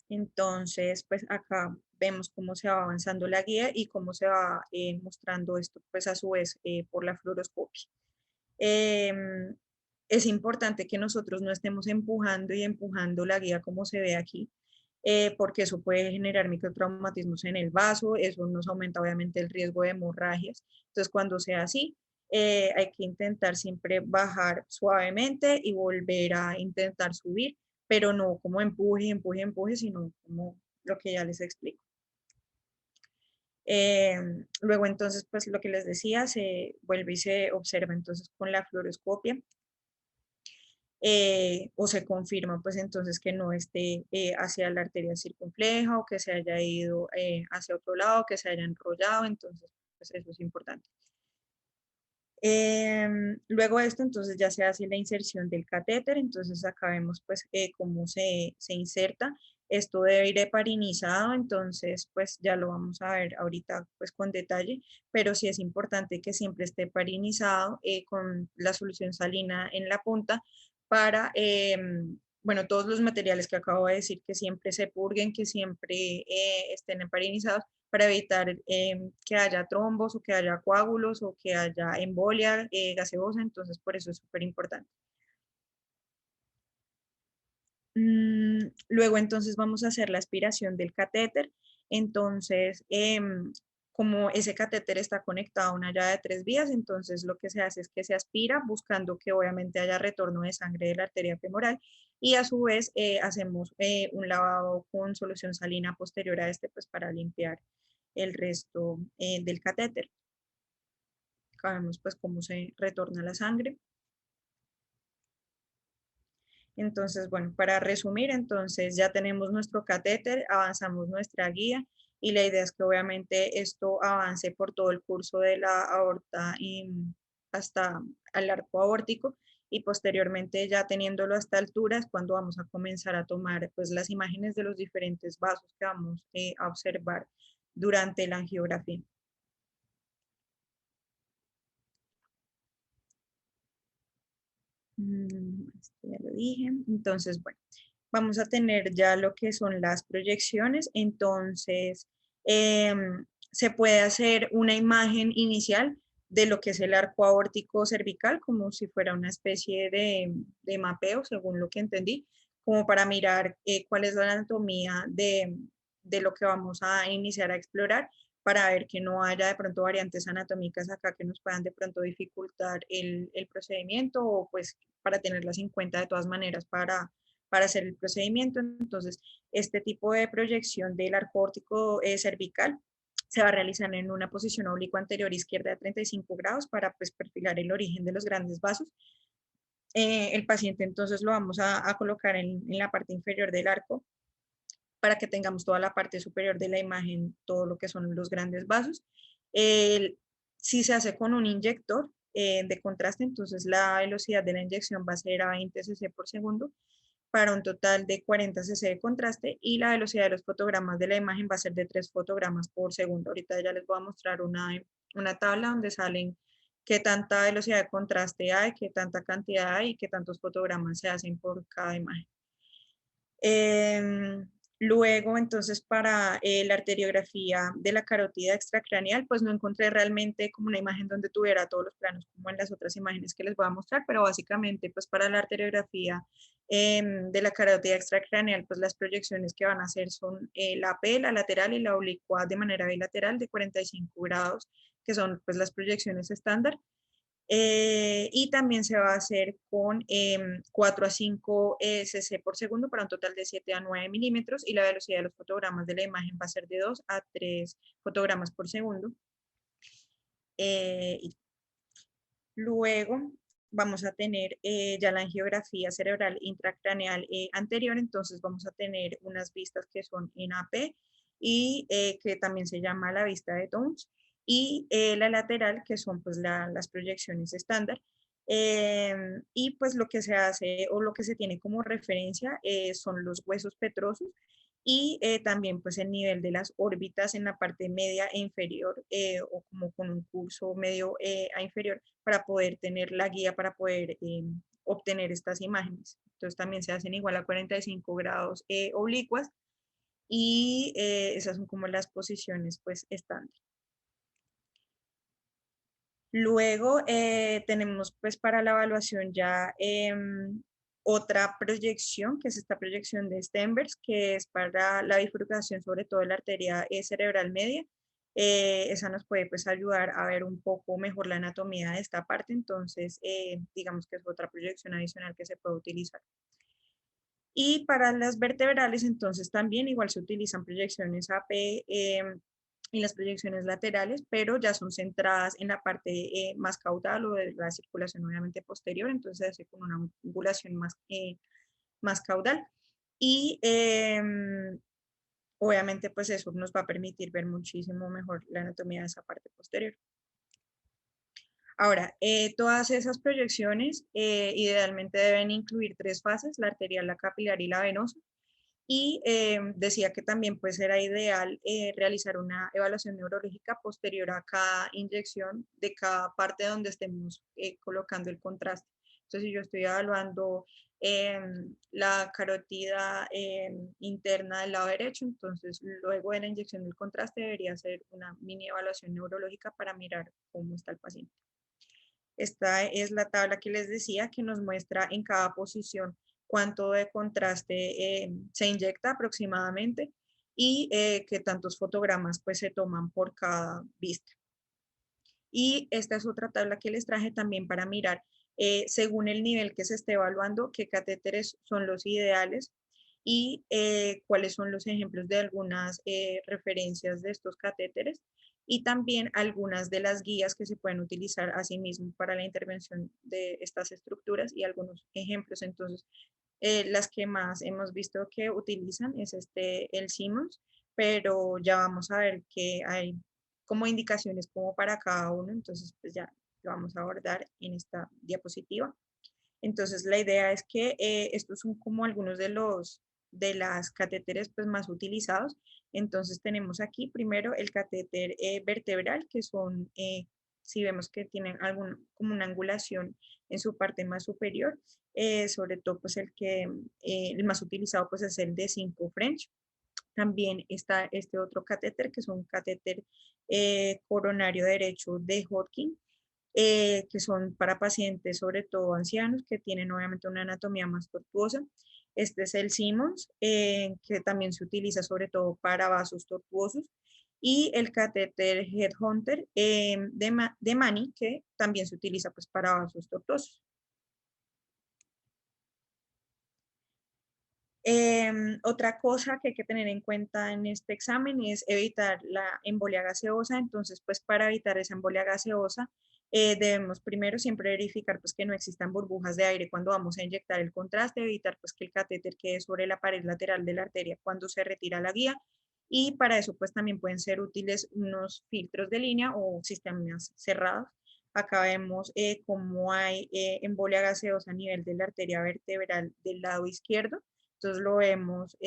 S2: Entonces, pues acá vemos cómo se va avanzando la guía y cómo se va mostrando esto pues a su vez por la fluoroscopia. Es importante que nosotros no estemos empujando y empujando la guía como se ve aquí, porque eso puede generar microtraumatismos en el vaso, eso nos aumenta obviamente el riesgo de hemorragias. Entonces, cuando sea así, hay que intentar siempre bajar suavemente y volver a intentar subir, pero no como empuje, empuje, empuje, sino como lo que ya les explico. Luego entonces, pues lo que les decía, se vuelve y se observa entonces con la fluoroscopia o se confirma pues entonces que no esté hacia la arteria circunfleja o que se haya ido hacia otro lado, que se haya enrollado, entonces pues eso es importante. Luego de esto entonces ya se hace la inserción del catéter, entonces acá vemos pues cómo se inserta. Esto debe ir heparinizado, entonces pues ya lo vamos a ver ahorita pues con detalle, pero sí es importante que siempre esté heparinizado con la solución salina en la punta para, bueno, todos los materiales que acabo de decir que siempre se purguen, que siempre estén heparinizados para evitar que haya trombos o que haya coágulos o que haya embolia gaseosa, entonces por eso es súper importante. Luego entonces vamos a hacer la aspiración del catéter. Entonces, como ese catéter está conectado a una llave de 3 vías, entonces lo que se hace es que se aspira buscando que obviamente haya retorno de sangre de la arteria femoral y a su vez hacemos un lavado con solución salina posterior a este pues para limpiar el resto del catéter. Acá vemos pues cómo se retorna la sangre. Entonces, bueno, para resumir, entonces ya tenemos nuestro catéter, avanzamos nuestra guía y la idea es que obviamente esto avance por todo el curso de la aorta y hasta al arco aórtico y posteriormente ya teniéndolo hasta alturas cuando vamos a comenzar a tomar pues las imágenes de los diferentes vasos que vamos a observar durante la angiografía. Esto ya lo dije. Entonces, bueno, vamos a tener ya lo que son las proyecciones. Entonces, se puede hacer una imagen inicial de lo que es el arco aórtico cervical, como si fuera una especie de mapeo, según lo que entendí, como para mirar cuál es la anatomía de lo que vamos a iniciar a explorar para ver que no haya de pronto variantes anatómicas acá que nos puedan de pronto dificultar el procedimiento o pues para tenerlas en cuenta de todas maneras para hacer el procedimiento. Entonces, este tipo de proyección del arco aórtico cervical se va a realizar en una posición oblicua anterior izquierda de 35 grados para pues perfilar el origen de los grandes vasos. El paciente entonces lo vamos a colocar en la parte inferior del arco para que tengamos toda la parte superior de la imagen, todo lo que son los grandes vasos. Si se hace con un inyector de contraste, entonces la velocidad de la inyección va a ser a 20 cc por segundo para un total de 40 cc de contraste y la velocidad de los fotogramas de la imagen va a ser de 3 fotogramas por segundo. Ahorita ya les voy a mostrar una tabla donde salen qué tanta velocidad de contraste hay, qué tanta cantidad hay y qué tantos fotogramas se hacen por cada imagen. Luego, entonces, para la arteriografía de la carótida extracraneal, pues no encontré realmente como una imagen donde tuviera todos los planos como en las otras imágenes que les voy a mostrar, pero básicamente, pues para la arteriografía de la carótida extracraneal, pues las proyecciones que van a hacer son la P, la lateral y la oblicua de manera bilateral de 45 grados, que son pues las proyecciones estándar. Y también se va a hacer con 4 a 5 cc por segundo para un total de 7 a 9 milímetros y la velocidad de los fotogramas de la imagen va a ser de 2 a 3 fotogramas por segundo. Y luego vamos a tener ya la angiografía cerebral intracraneal anterior, entonces vamos a tener unas vistas que son en AP y que también se llama la vista de Townes, y la lateral, que son pues las proyecciones estándar. Y pues lo que se hace o lo que se tiene como referencia son los huesos petrosos y también pues el nivel de las órbitas en la parte media e inferior o como con un curso medio a inferior para poder tener la guía para poder obtener estas imágenes. Entonces también se hacen igual a 45 grados oblicuas y esas son como las posiciones pues estándar. Luego tenemos pues para la evaluación ya otra proyección, que es esta proyección de Stenberg, que es para la bifurcación sobre todo de la arteria cerebral media. Esa nos puede pues ayudar a ver un poco mejor la anatomía de esta parte, entonces digamos que es otra proyección adicional que se puede utilizar. Y para las vertebrales, entonces también igual se utilizan proyecciones AP y las proyecciones laterales, pero ya son centradas en la parte más caudal o de la circulación obviamente posterior, entonces se hace con una angulación más caudal. Y obviamente pues eso nos va a permitir ver muchísimo mejor la anatomía de esa parte posterior. Ahora, todas esas proyecciones idealmente deben incluir 3 fases, la arterial, la capilar y la venosa. Y decía que también pues era ideal realizar una evaluación neurológica posterior a cada inyección de cada parte donde estemos colocando el contraste. Entonces, si yo estoy evaluando la carótida interna del lado derecho, entonces luego de la inyección del contraste debería hacer una mini evaluación neurológica para mirar cómo está el paciente. Esta es la tabla que les decía que nos muestra en cada posición cuánto de contraste se inyecta aproximadamente y qué tantos fotogramas pues se toman por cada vista. Y esta es otra tabla que les traje también para mirar según el nivel que se esté evaluando qué catéteres son los ideales y cuáles son los ejemplos de algunas referencias de estos catéteres y también algunas de las guías que se pueden utilizar asimismo para la intervención de estas estructuras y algunos ejemplos. Entonces, las que más hemos visto que utilizan es el Simmons, pero ya vamos a ver que hay como indicaciones como para cada uno, entonces pues ya lo vamos a abordar en esta diapositiva. Entonces la idea es que estos son como algunos de las catéteres pues más utilizados. Entonces tenemos aquí primero el catéter vertebral, que son, si vemos que tienen como una angulación en su parte más superior, sobre todo pues el más utilizado pues es el de 5 French. También está este otro catéter, que es un catéter coronario derecho de Hodgkin, que son para pacientes, sobre todo ancianos, que tienen obviamente una anatomía más tortuosa. Este es el Simmons, que también se utiliza sobre todo para vasos tortuosos. Y el catéter Headhunter de Mani, que también se utiliza pues, para vasos tortuosos. Otra cosa que hay que tener en cuenta en este examen es evitar la embolia gaseosa. Entonces, pues para evitar esa embolia gaseosa, debemos primero siempre verificar pues que no existan burbujas de aire cuando vamos a inyectar el contraste, evitar pues que el catéter quede sobre la pared lateral de la arteria cuando se retira la guía. Y para eso pues también pueden ser útiles unos filtros de línea o sistemas cerrados. Acá vemos cómo hay embolia gaseosa a nivel de la arteria vertebral del lado izquierdo. Entonces lo vemos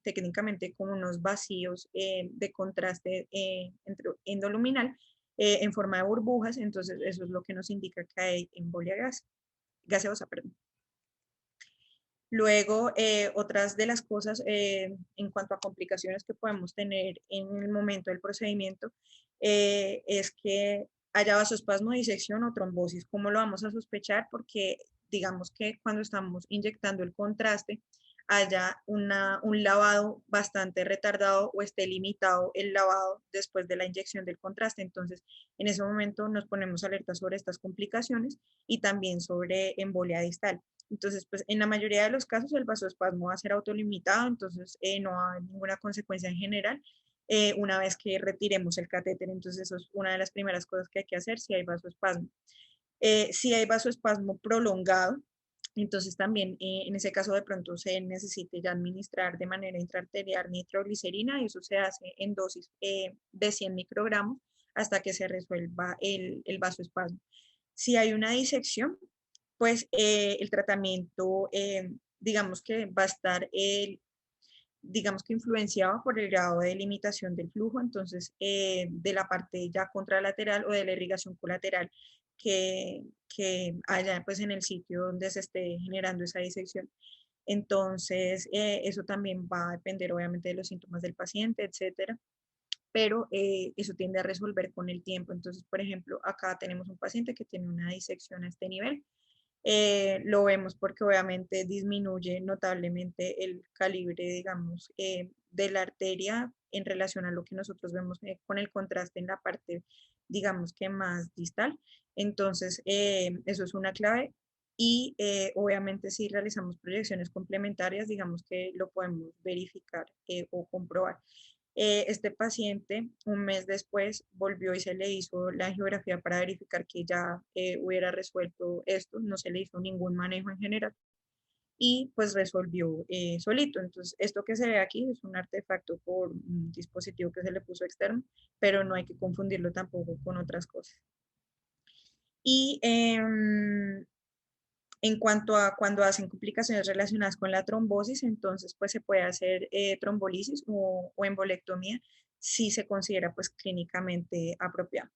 S2: técnicamente como unos vacíos de contraste endoluminal en forma de burbujas, entonces eso es lo que nos indica que hay embolia gaseosa. Perdón. Luego, otras de las cosas en cuanto a complicaciones que podemos tener en el momento del procedimiento es que haya vasoespasmo, disección o trombosis. ¿Cómo lo vamos a sospechar? Porque digamos que cuando estamos inyectando el contraste, haya un lavado bastante retardado o esté limitado el lavado después de la inyección del contraste. Entonces, en ese momento nos ponemos alerta sobre estas complicaciones y también sobre embolia distal. Entonces, pues en la mayoría de los casos el vasoespasmo va a ser autolimitado, entonces no va a haber ninguna consecuencia en general una vez que retiremos el catéter. Entonces, eso es una de las primeras cosas que hay que hacer si hay vasoespasmo. Si hay vasoespasmo prolongado, Entonces también en ese caso de pronto se necesite ya administrar de manera intraarterial nitroglicerina y eso se hace en dosis de 100 microgramos hasta que se resuelva el vasoespasmo. Si hay una disección, pues el tratamiento, digamos que va a estar, digamos que influenciado por el grado de limitación del flujo, entonces de la parte ya contralateral o de la irrigación colateral que haya pues en el sitio donde se esté generando esa disección. Entonces, eso también va a depender obviamente de los síntomas del paciente, etcétera, pero eso tiende a resolver con el tiempo. Entonces, por ejemplo, acá tenemos un paciente que tiene una disección a este nivel. Lo vemos porque obviamente disminuye notablemente el calibre, digamos, de la arteria en relación a lo que nosotros vemos con el contraste en la parte, digamos que más distal. Entonces, eso es una clave. Y obviamente si realizamos proyecciones complementarias, digamos que lo podemos verificar o comprobar. Este paciente, un mes después, volvió y se le hizo la angiografía para verificar que ya hubiera resuelto esto, no se le hizo ningún manejo en general y pues resolvió solito. Entonces, esto que se ve aquí es un artefacto por un dispositivo que se le puso externo, pero no hay que confundirlo tampoco con otras cosas. Y en cuanto a cuando hacen complicaciones relacionadas con la trombosis, entonces pues se puede hacer trombolisis o embolectomía si se considera pues clínicamente apropiado.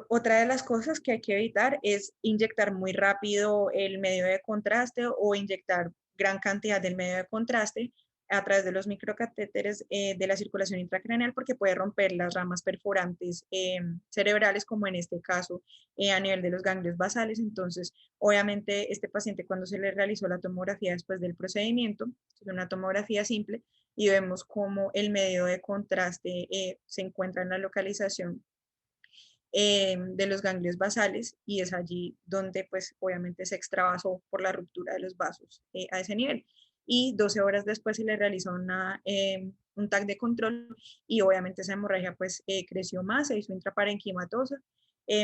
S2: Otra de las cosas que hay que evitar es inyectar muy rápido el medio de contraste o inyectar gran cantidad del medio de contraste a través de los microcatéteres de la circulación intracraneal porque puede romper las ramas perforantes cerebrales, como en este caso a nivel de los ganglios basales. Entonces, obviamente, este paciente cuando se le realizó la tomografía después del procedimiento, es una tomografía simple, y vemos cómo el medio de contraste se encuentra en la localización de los ganglios basales y es allí donde pues obviamente se extravasó por la ruptura de los vasos a ese nivel. Y 12 horas después se le realizó un TAC de control y obviamente esa hemorragia pues creció más, se hizo intraparenquimatosa,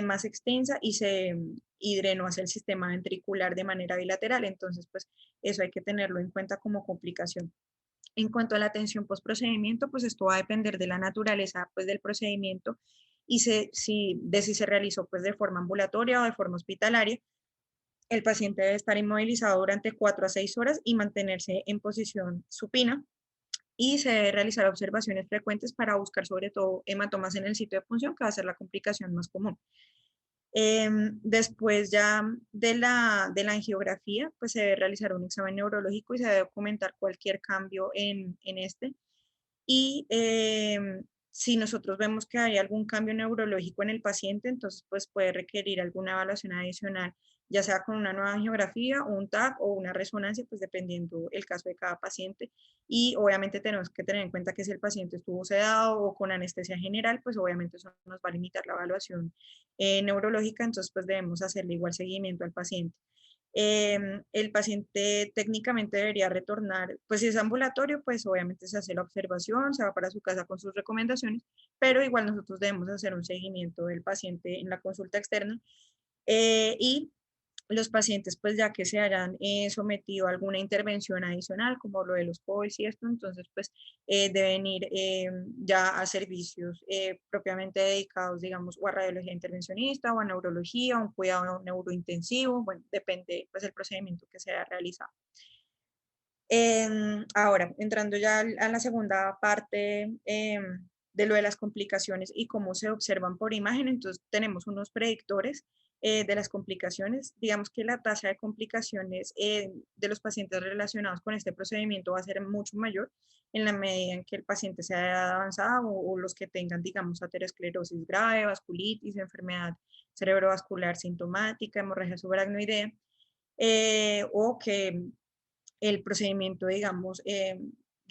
S2: más extensa y drenó hacia el sistema ventricular de manera bilateral. Entonces pues eso hay que tenerlo en cuenta como complicación. En cuanto a la atención post-procedimiento, pues esto va a depender de la naturaleza pues, del procedimiento y si se realizó pues, de forma ambulatoria o de forma hospitalaria. El paciente debe estar inmovilizado durante 4 a 6 horas y mantenerse en posición supina y se debe realizar observaciones frecuentes para buscar sobre todo hematomas en el sitio de punción, que va a ser la complicación más común. Después ya de la angiografía, pues se debe realizar un examen neurológico y se debe documentar cualquier cambio en este. Y si nosotros vemos que hay algún cambio neurológico en el paciente, entonces pues puede requerir alguna evaluación adicional, ya sea con una nueva angiografía o un TAC o una resonancia, pues dependiendo el caso de cada paciente. Y obviamente tenemos que tener en cuenta que si el paciente estuvo sedado o con anestesia general, pues obviamente eso nos va a limitar la evaluación neurológica, entonces pues debemos hacerle igual seguimiento al paciente. El paciente técnicamente debería retornar, pues si es ambulatorio, pues obviamente se hace la observación, se va para su casa con sus recomendaciones, pero igual nosotros debemos hacer un seguimiento del paciente en la consulta externa y los pacientes, pues ya que se hayan sometido a alguna intervención adicional, como lo de los COIS y esto, entonces pues deben ir ya a servicios propiamente dedicados, digamos, o a radiología intervencionista, o a neurología, o un cuidado neurointensivo, bueno, depende pues el procedimiento que se haya realizado. Ahora, entrando ya a la segunda parte de lo de las complicaciones y cómo se observan por imagen, entonces tenemos unos predictores de las complicaciones. Digamos que la tasa de complicaciones de los pacientes relacionados con este procedimiento va a ser mucho mayor en la medida en que el paciente sea de edad avanzada o los que tengan, digamos, aterosclerosis grave, vasculitis, enfermedad cerebrovascular sintomática, hemorragia subaracnoidea, o que el procedimiento, digamos,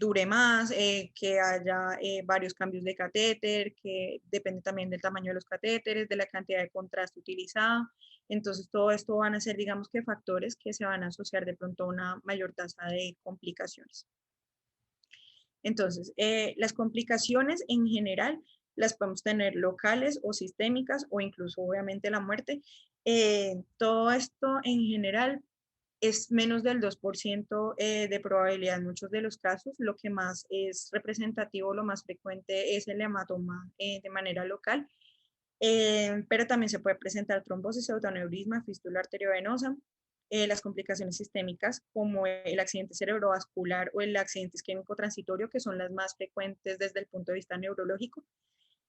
S2: dure más, que haya varios cambios de catéter, que depende también del tamaño de los catéteres, de la cantidad de contraste utilizado. Entonces, todo esto van a ser, digamos, que factores que se van a asociar de pronto a una mayor tasa de complicaciones. Entonces, las complicaciones en general las podemos tener locales o sistémicas o incluso obviamente la muerte Todo esto en general es menos del 2% de probabilidad en muchos de los casos. Lo que más es representativo, lo más frecuente es el hematoma de manera local, pero también se puede presentar trombosis, pseudoaneurisma, fístula arteriovenosa, las complicaciones sistémicas como el accidente cerebrovascular o el accidente isquémico transitorio, que son las más frecuentes desde el punto de vista neurológico.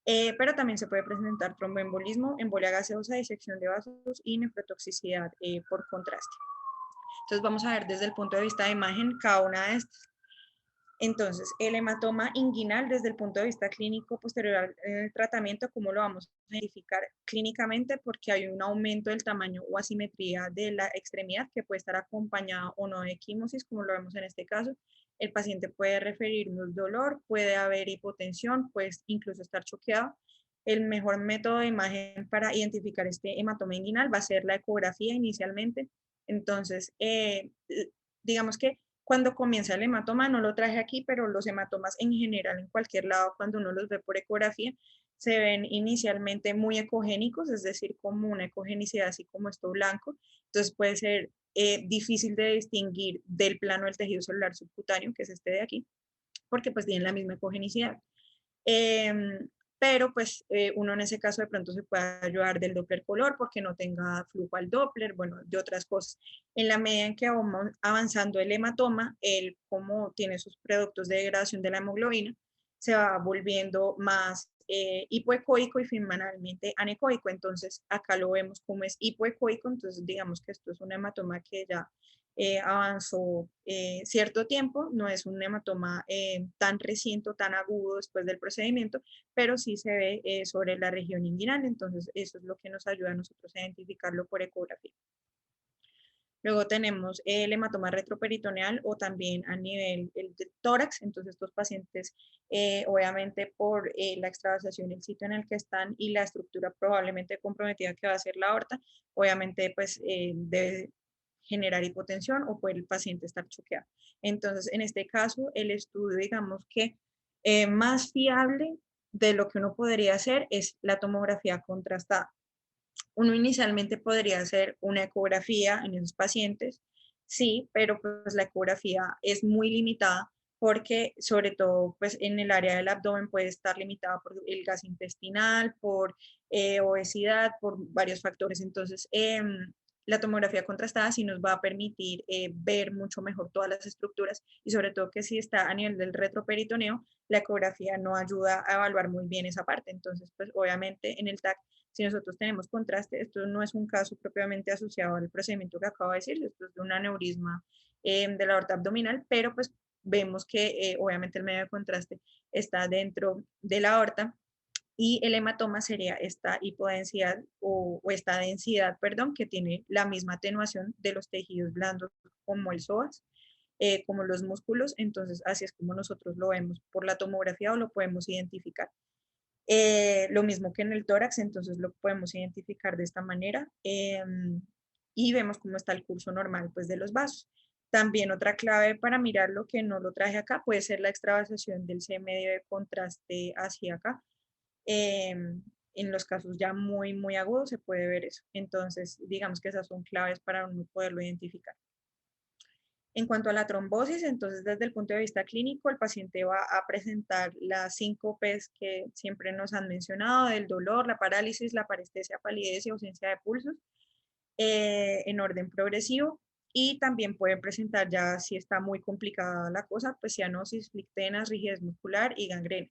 S2: Pero también se puede presentar tromboembolismo, embolia gaseosa, disección de vasos y nefrotoxicidad por contraste. Entonces vamos a ver desde el punto de vista de imagen cada una de estas. Entonces, el hematoma inguinal desde el punto de vista clínico posterior al tratamiento, ¿cómo lo vamos a identificar clínicamente? Porque hay un aumento del tamaño o asimetría de la extremidad que puede estar acompañado o no de equimosis, como lo vemos en este caso. El paciente puede referirnos dolor, puede haber hipotensión, puede incluso estar choqueado. El mejor método de imagen para identificar este hematoma inguinal va a ser la ecografía inicialmente. Entonces, digamos que cuando comienza el hematoma, no lo traje aquí, pero los hematomas en general en cualquier lado, cuando uno los ve por ecografía, se ven inicialmente muy ecogénicos, es decir, como una ecogenicidad así como esto blanco. Entonces puede ser difícil de distinguir del plano del tejido celular subcutáneo, que es este de aquí, porque pues tienen la misma ecogenicidad. Pero pues uno en ese caso de pronto se puede ayudar del Doppler color porque no tenga flujo al Doppler, bueno, de otras cosas. En la medida en que vamos avanzando el hematoma, él como tiene sus productos de degradación de la hemoglobina, se va volviendo más hipoecoico y finalmente anecoico. Entonces acá lo vemos como es hipoecoico, entonces digamos que esto es un hematoma que ya avanzó cierto tiempo, no es un hematoma tan reciente, tan agudo después del procedimiento, pero sí se ve sobre la región inguinal, entonces eso es lo que nos ayuda a nosotros a identificarlo por ecografía. Luego tenemos el hematoma retroperitoneal o también a nivel del tórax, entonces estos pacientes obviamente por la extravasación del sitio en el que están y la estructura probablemente comprometida que va a ser la aorta, obviamente pues debe generar hipotensión o puede el paciente estar choqueado. Entonces, en este caso, el estudio, digamos que más fiable de lo que uno podría hacer es la tomografía contrastada. Uno inicialmente podría hacer una ecografía en esos pacientes, sí, pero pues la ecografía es muy limitada porque sobre todo pues en el área del abdomen puede estar limitada por el gas intestinal, por obesidad, por varios factores. Entonces, la tomografía contrastada sí nos va a permitir ver mucho mejor todas las estructuras y sobre todo que si está a nivel del retroperitoneo, la ecografía no ayuda a evaluar muy bien esa parte. Entonces, pues obviamente en el TAC si nosotros tenemos contraste, esto no es un caso propiamente asociado al procedimiento que acabo de decir, esto es de un aneurisma de la aorta abdominal, pero pues vemos que obviamente el medio de contraste está dentro de la aorta y el hematoma sería esta hipodensidad o esta densidad, perdón, que tiene la misma atenuación de los tejidos blandos como el psoas, como los músculos, entonces así es como nosotros lo vemos por la tomografía o lo podemos identificar. Lo mismo que en el tórax, entonces lo podemos identificar de esta manera y vemos cómo está el curso normal pues, de los vasos. También otra clave para mirar lo que no lo traje acá puede ser la extravasación del C medio de contraste hacia acá. En los casos ya muy, muy agudos se puede ver eso. Entonces, digamos que esas son claves para uno poderlo identificar. En cuanto a la trombosis, entonces desde el punto de vista clínico, el paciente va a presentar las 5 P's que siempre nos han mencionado, del dolor, la parálisis, la parestesia, palidez y ausencia de pulsos, en orden progresivo. Y también pueden presentar ya, si está muy complicada la cosa, pues cianosis, flictenas, rigidez muscular y gangrena.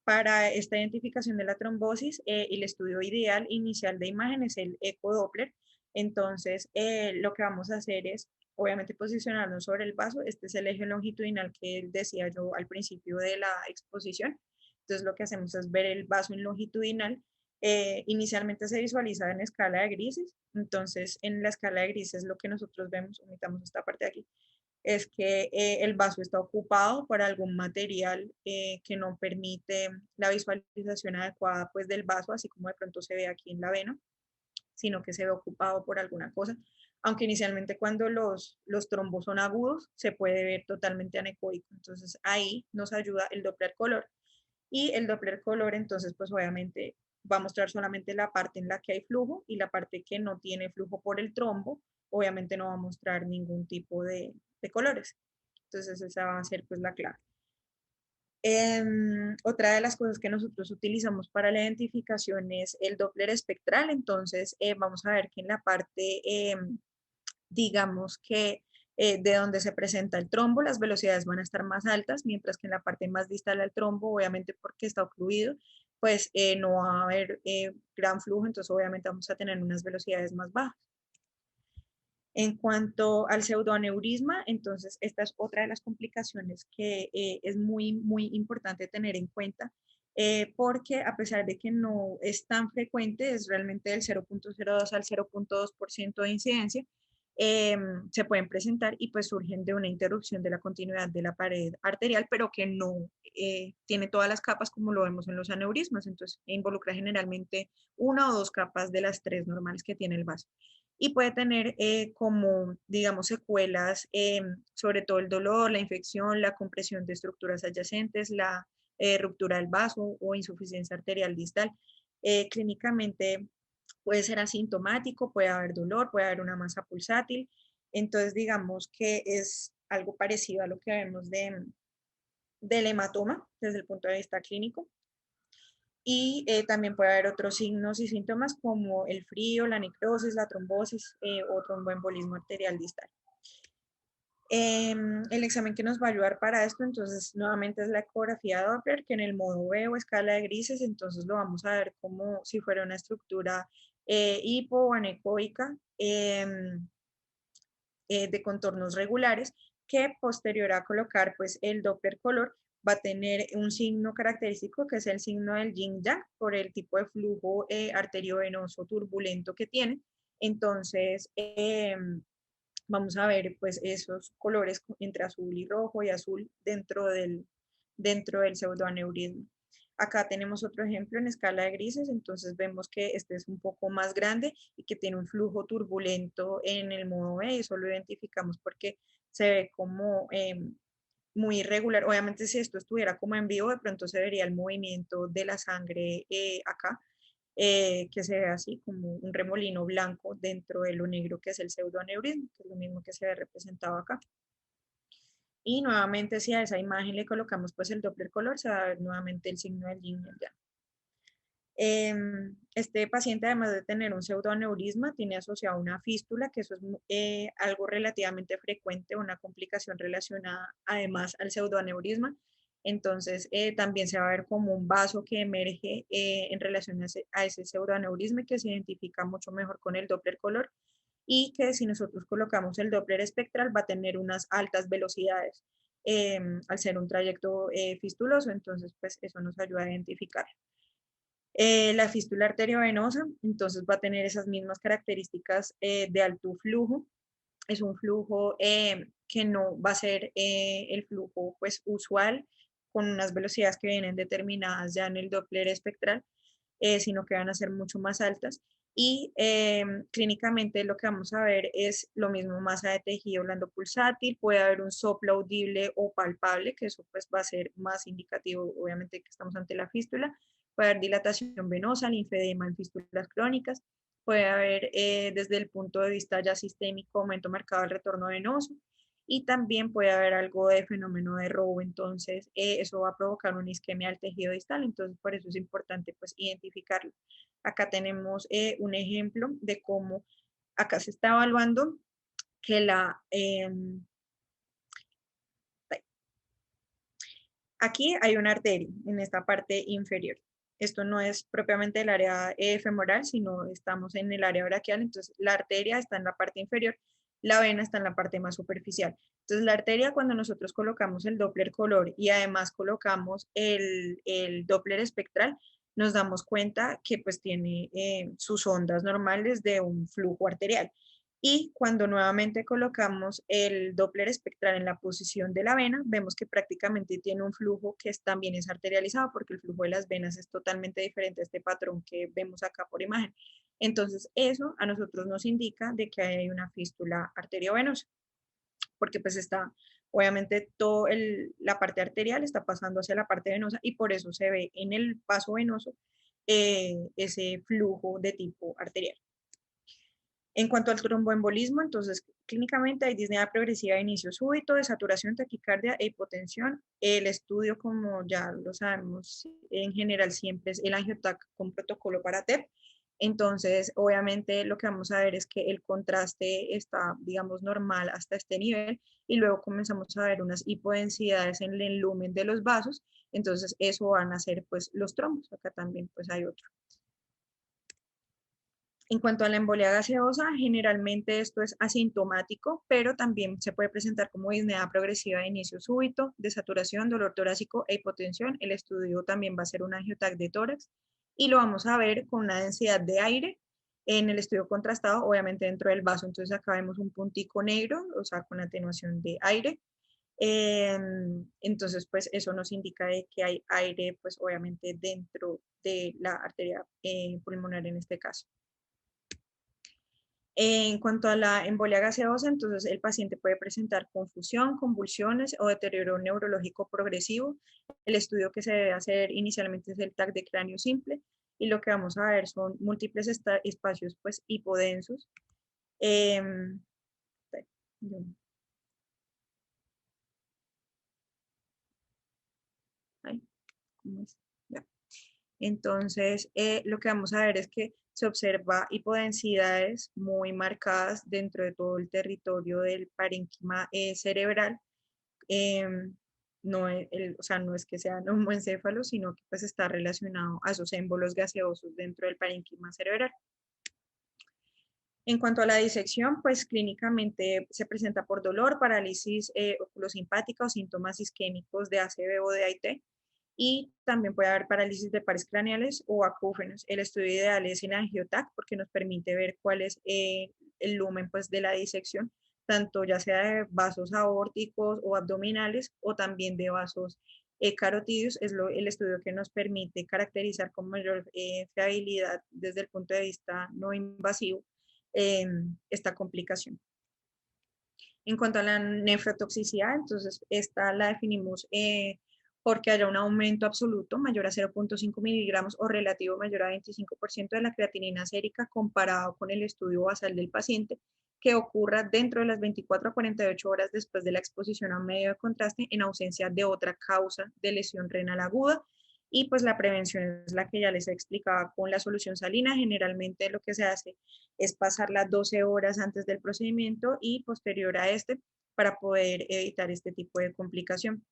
S2: Para esta identificación de la trombosis, el estudio ideal inicial de imagen es el ecodoppler. Entonces, lo que vamos a hacer es, obviamente, posicionarnos sobre el vaso. Este es el eje longitudinal que decía yo al principio de la exposición. Entonces, lo que hacemos es ver el vaso en longitudinal. Inicialmente se visualiza en escala de grises. Entonces, en la escala de grises, lo que nosotros vemos, omitamos esta parte de aquí, es que el vaso está ocupado por algún material que no permite la visualización adecuada pues, del vaso, así como de pronto se ve aquí en la vena, sino que se ve ocupado por alguna cosa. Aunque inicialmente cuando los trombos son agudos, se puede ver totalmente anecoico. Entonces ahí nos ayuda el Doppler color. Y el Doppler color, entonces, pues obviamente va a mostrar solamente la parte en la que hay flujo y la parte que no tiene flujo por el trombo, obviamente no va a mostrar ningún tipo de colores. Entonces esa va a ser pues la clave. Otra de las cosas que nosotros utilizamos para la identificación es el Doppler espectral. Entonces vamos a ver que en la parte, digamos que de donde se presenta el trombo, las velocidades van a estar más altas, mientras que en la parte más distal al trombo, obviamente porque está ocluido, pues no va a haber gran flujo, entonces obviamente vamos a tener unas velocidades más bajas. En cuanto al pseudoaneurisma, entonces esta es otra de las complicaciones que es muy importante tener en cuenta, porque a pesar de que no es tan frecuente, es realmente del 0.02 al 0.2% de incidencia, se pueden presentar y pues surgen de una interrupción de la continuidad de la pared arterial, pero que no tiene todas las capas como lo vemos en los aneurismas, entonces involucra generalmente una o dos capas de las tres normales que tiene el vaso y puede tener como, digamos, secuelas, sobre todo el dolor, la infección, la compresión de estructuras adyacentes, la ruptura del vaso o insuficiencia arterial distal. Clínicamente puede ser asintomático, puede haber dolor, puede haber una masa pulsátil. Entonces, digamos que es algo parecido a lo que vemos del hematoma desde el punto de vista clínico. Y también puede haber otros signos y síntomas como el frío, la necrosis, la trombosis o tromboembolismo arterial distal. El examen que nos va a ayudar para esto, entonces, nuevamente es la ecografía Doppler, que en el modo B o escala de grises, entonces lo vamos a ver como si fuera una estructura hipo o anecoica de contornos regulares, que posterior a colocar pues el Doppler color va a tener un signo característico que es el signo del yin-yang por el tipo de flujo arteriovenoso turbulento que tiene. Entonces, vamos a ver pues esos colores entre azul y rojo y azul dentro del pseudoaneurisma. Acá tenemos otro ejemplo en escala de grises, entonces vemos que este es un poco más grande y que tiene un flujo turbulento en el modo B, y eso lo identificamos porque se ve como muy irregular. Obviamente si esto estuviera como en vivo, de pronto se vería el movimiento de la sangre acá, que se ve así como un remolino blanco dentro de lo negro que es el pseudoaneurisma, que es lo mismo que se ve representado acá. Y nuevamente si a esa imagen le colocamos pues el Doppler color, se va a ver nuevamente el signo del yin y el yang. Este paciente, además de tener un pseudoaneurisma, tiene asociado una fístula, que eso es algo relativamente frecuente, una complicación relacionada además al pseudoaneurisma. Entonces, también se va a ver como un vaso que emerge en relación a ese pseudoaneurisma, que se identifica mucho mejor con el Doppler color, y que si nosotros colocamos el Doppler espectral va a tener unas altas velocidades al ser un trayecto fistuloso, entonces pues eso nos ayuda a identificar. La fístula arteriovenosa, entonces va a tener esas mismas características de alto flujo. Es un flujo que no va a ser el flujo pues usual con unas velocidades que vienen determinadas ya en el Doppler espectral, sino que van a ser mucho más altas. Y clínicamente lo que vamos a ver es lo mismo, masa de tejido blando pulsátil, puede haber un soplo audible o palpable, que eso pues va a ser más indicativo, obviamente, que estamos ante la fístula. Puede haber dilatación venosa, linfedema en fístulas crónicas, puede haber desde el punto de vista ya sistémico aumento marcado del retorno venoso y también puede haber algo de fenómeno de robo, entonces eso va a provocar una isquemia del tejido distal, entonces por eso es importante pues identificarlo. Acá tenemos un ejemplo de cómo acá se está evaluando que aquí hay una arteria en esta parte inferior. Esto no es propiamente el área femoral, sino estamos en el área braquial, entonces la arteria está en la parte inferior, la vena está en la parte más superficial. Entonces la arteria, cuando nosotros colocamos el Doppler color y además colocamos el Doppler espectral, nos damos cuenta que pues tiene sus ondas normales de un flujo arterial. Y cuando nuevamente colocamos el Doppler espectral en la posición de la vena, vemos que prácticamente tiene un flujo que también es arterializado, porque el flujo de las venas es totalmente diferente a este patrón que vemos acá por imagen. Entonces, eso a nosotros nos indica de que hay una fístula arteriovenosa, porque pues está, obviamente, la parte arterial está pasando hacia la parte venosa y por eso se ve en el vaso venoso ese flujo de tipo arterial. En cuanto al tromboembolismo, entonces clínicamente hay disnea progresiva de inicio súbito, de saturación, taquicardia e hipotensión. El estudio, como ya lo sabemos, en general siempre es el angiotac con protocolo para TEP. Entonces, obviamente lo que vamos a ver es que el contraste está, digamos, normal hasta este nivel y luego comenzamos a ver unas hipodensidades en el lumen de los vasos. Entonces, eso van a ser pues los trombos. Acá también pues hay otro. En cuanto a la embolia gaseosa, generalmente esto es asintomático, pero también se puede presentar como disnea progresiva de inicio súbito, de saturación, dolor torácico e hipotensión. El estudio también va a ser un angiotac de tórax y lo vamos a ver con una densidad de aire en el estudio contrastado, obviamente dentro del vaso. Entonces acá vemos un puntico negro, o sea, con atenuación de aire. Entonces, pues eso nos indica de que hay aire, pues obviamente dentro de la arteria pulmonar en este caso. En cuanto a la embolia gaseosa, entonces el paciente puede presentar confusión, convulsiones o deterioro neurológico progresivo. El estudio que se debe hacer inicialmente es el TAC de cráneo simple y lo que vamos a ver son múltiples espacios pues hipodensos. ¿Cómo es? Ya. Entonces, lo que vamos a ver es que se observa hipodensidades muy marcadas dentro de todo el territorio del parénquima cerebral. No, o sea, no es que sea neumoencéfalo, sino que pues está relacionado a esos émbolos gaseosos dentro del parénquima cerebral. En cuanto a la disección, pues clínicamente se presenta por dolor, parálisis oculosimpática o síntomas isquémicos de ACV o de AIT. Y también puede haber parálisis de pares craneales o acúfenos. El estudio ideal es en angiotac porque nos permite ver cuál es el lumen pues, de la disección, tanto ya sea de vasos aórticos o abdominales o también de vasos carotídeos. Es el estudio que nos permite caracterizar con mayor fiabilidad desde el punto de vista no invasivo esta complicación. En cuanto a la nefrotoxicidad, entonces esta la definimos porque haya un aumento absoluto mayor a 0.5 miligramos o relativo mayor a 25% de la creatinina sérica comparado con el estudio basal del paciente, que ocurra dentro de las 24 a 48 horas después de la exposición a un medio de contraste en ausencia de otra causa de lesión renal aguda. Y pues la prevención es la que ya les he explicado con la solución salina. Generalmente lo que se hace es pasarla 12 horas antes del procedimiento y posterior a este para poder evitar este tipo de complicación.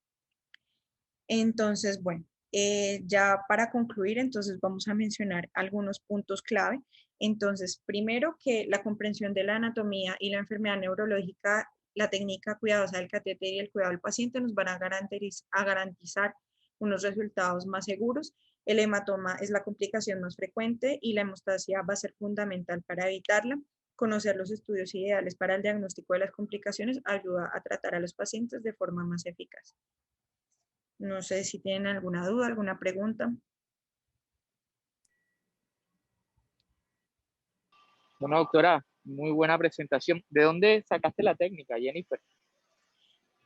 S2: Entonces, bueno, ya para concluir, entonces vamos a mencionar algunos puntos clave. Entonces, primero que la comprensión de la anatomía y la enfermedad neurológica, la técnica cuidadosa del catéter y el cuidado del paciente nos van a garantizar unos resultados más seguros. El hematoma es la complicación más frecuente y la hemostasia va a ser fundamental para evitarla. Conocer los estudios ideales para el diagnóstico de las complicaciones ayuda a tratar a los pacientes de forma más eficaz. No sé si tienen alguna duda, alguna pregunta.
S1: Bueno, doctora, muy buena presentación. ¿De dónde sacaste la técnica, Jennifer?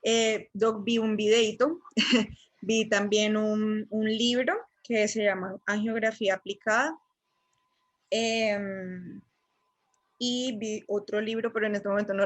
S2: Vi un videito, vi también un libro que se llama Angiografía Aplicada. Y vi otro libro, pero en este momento no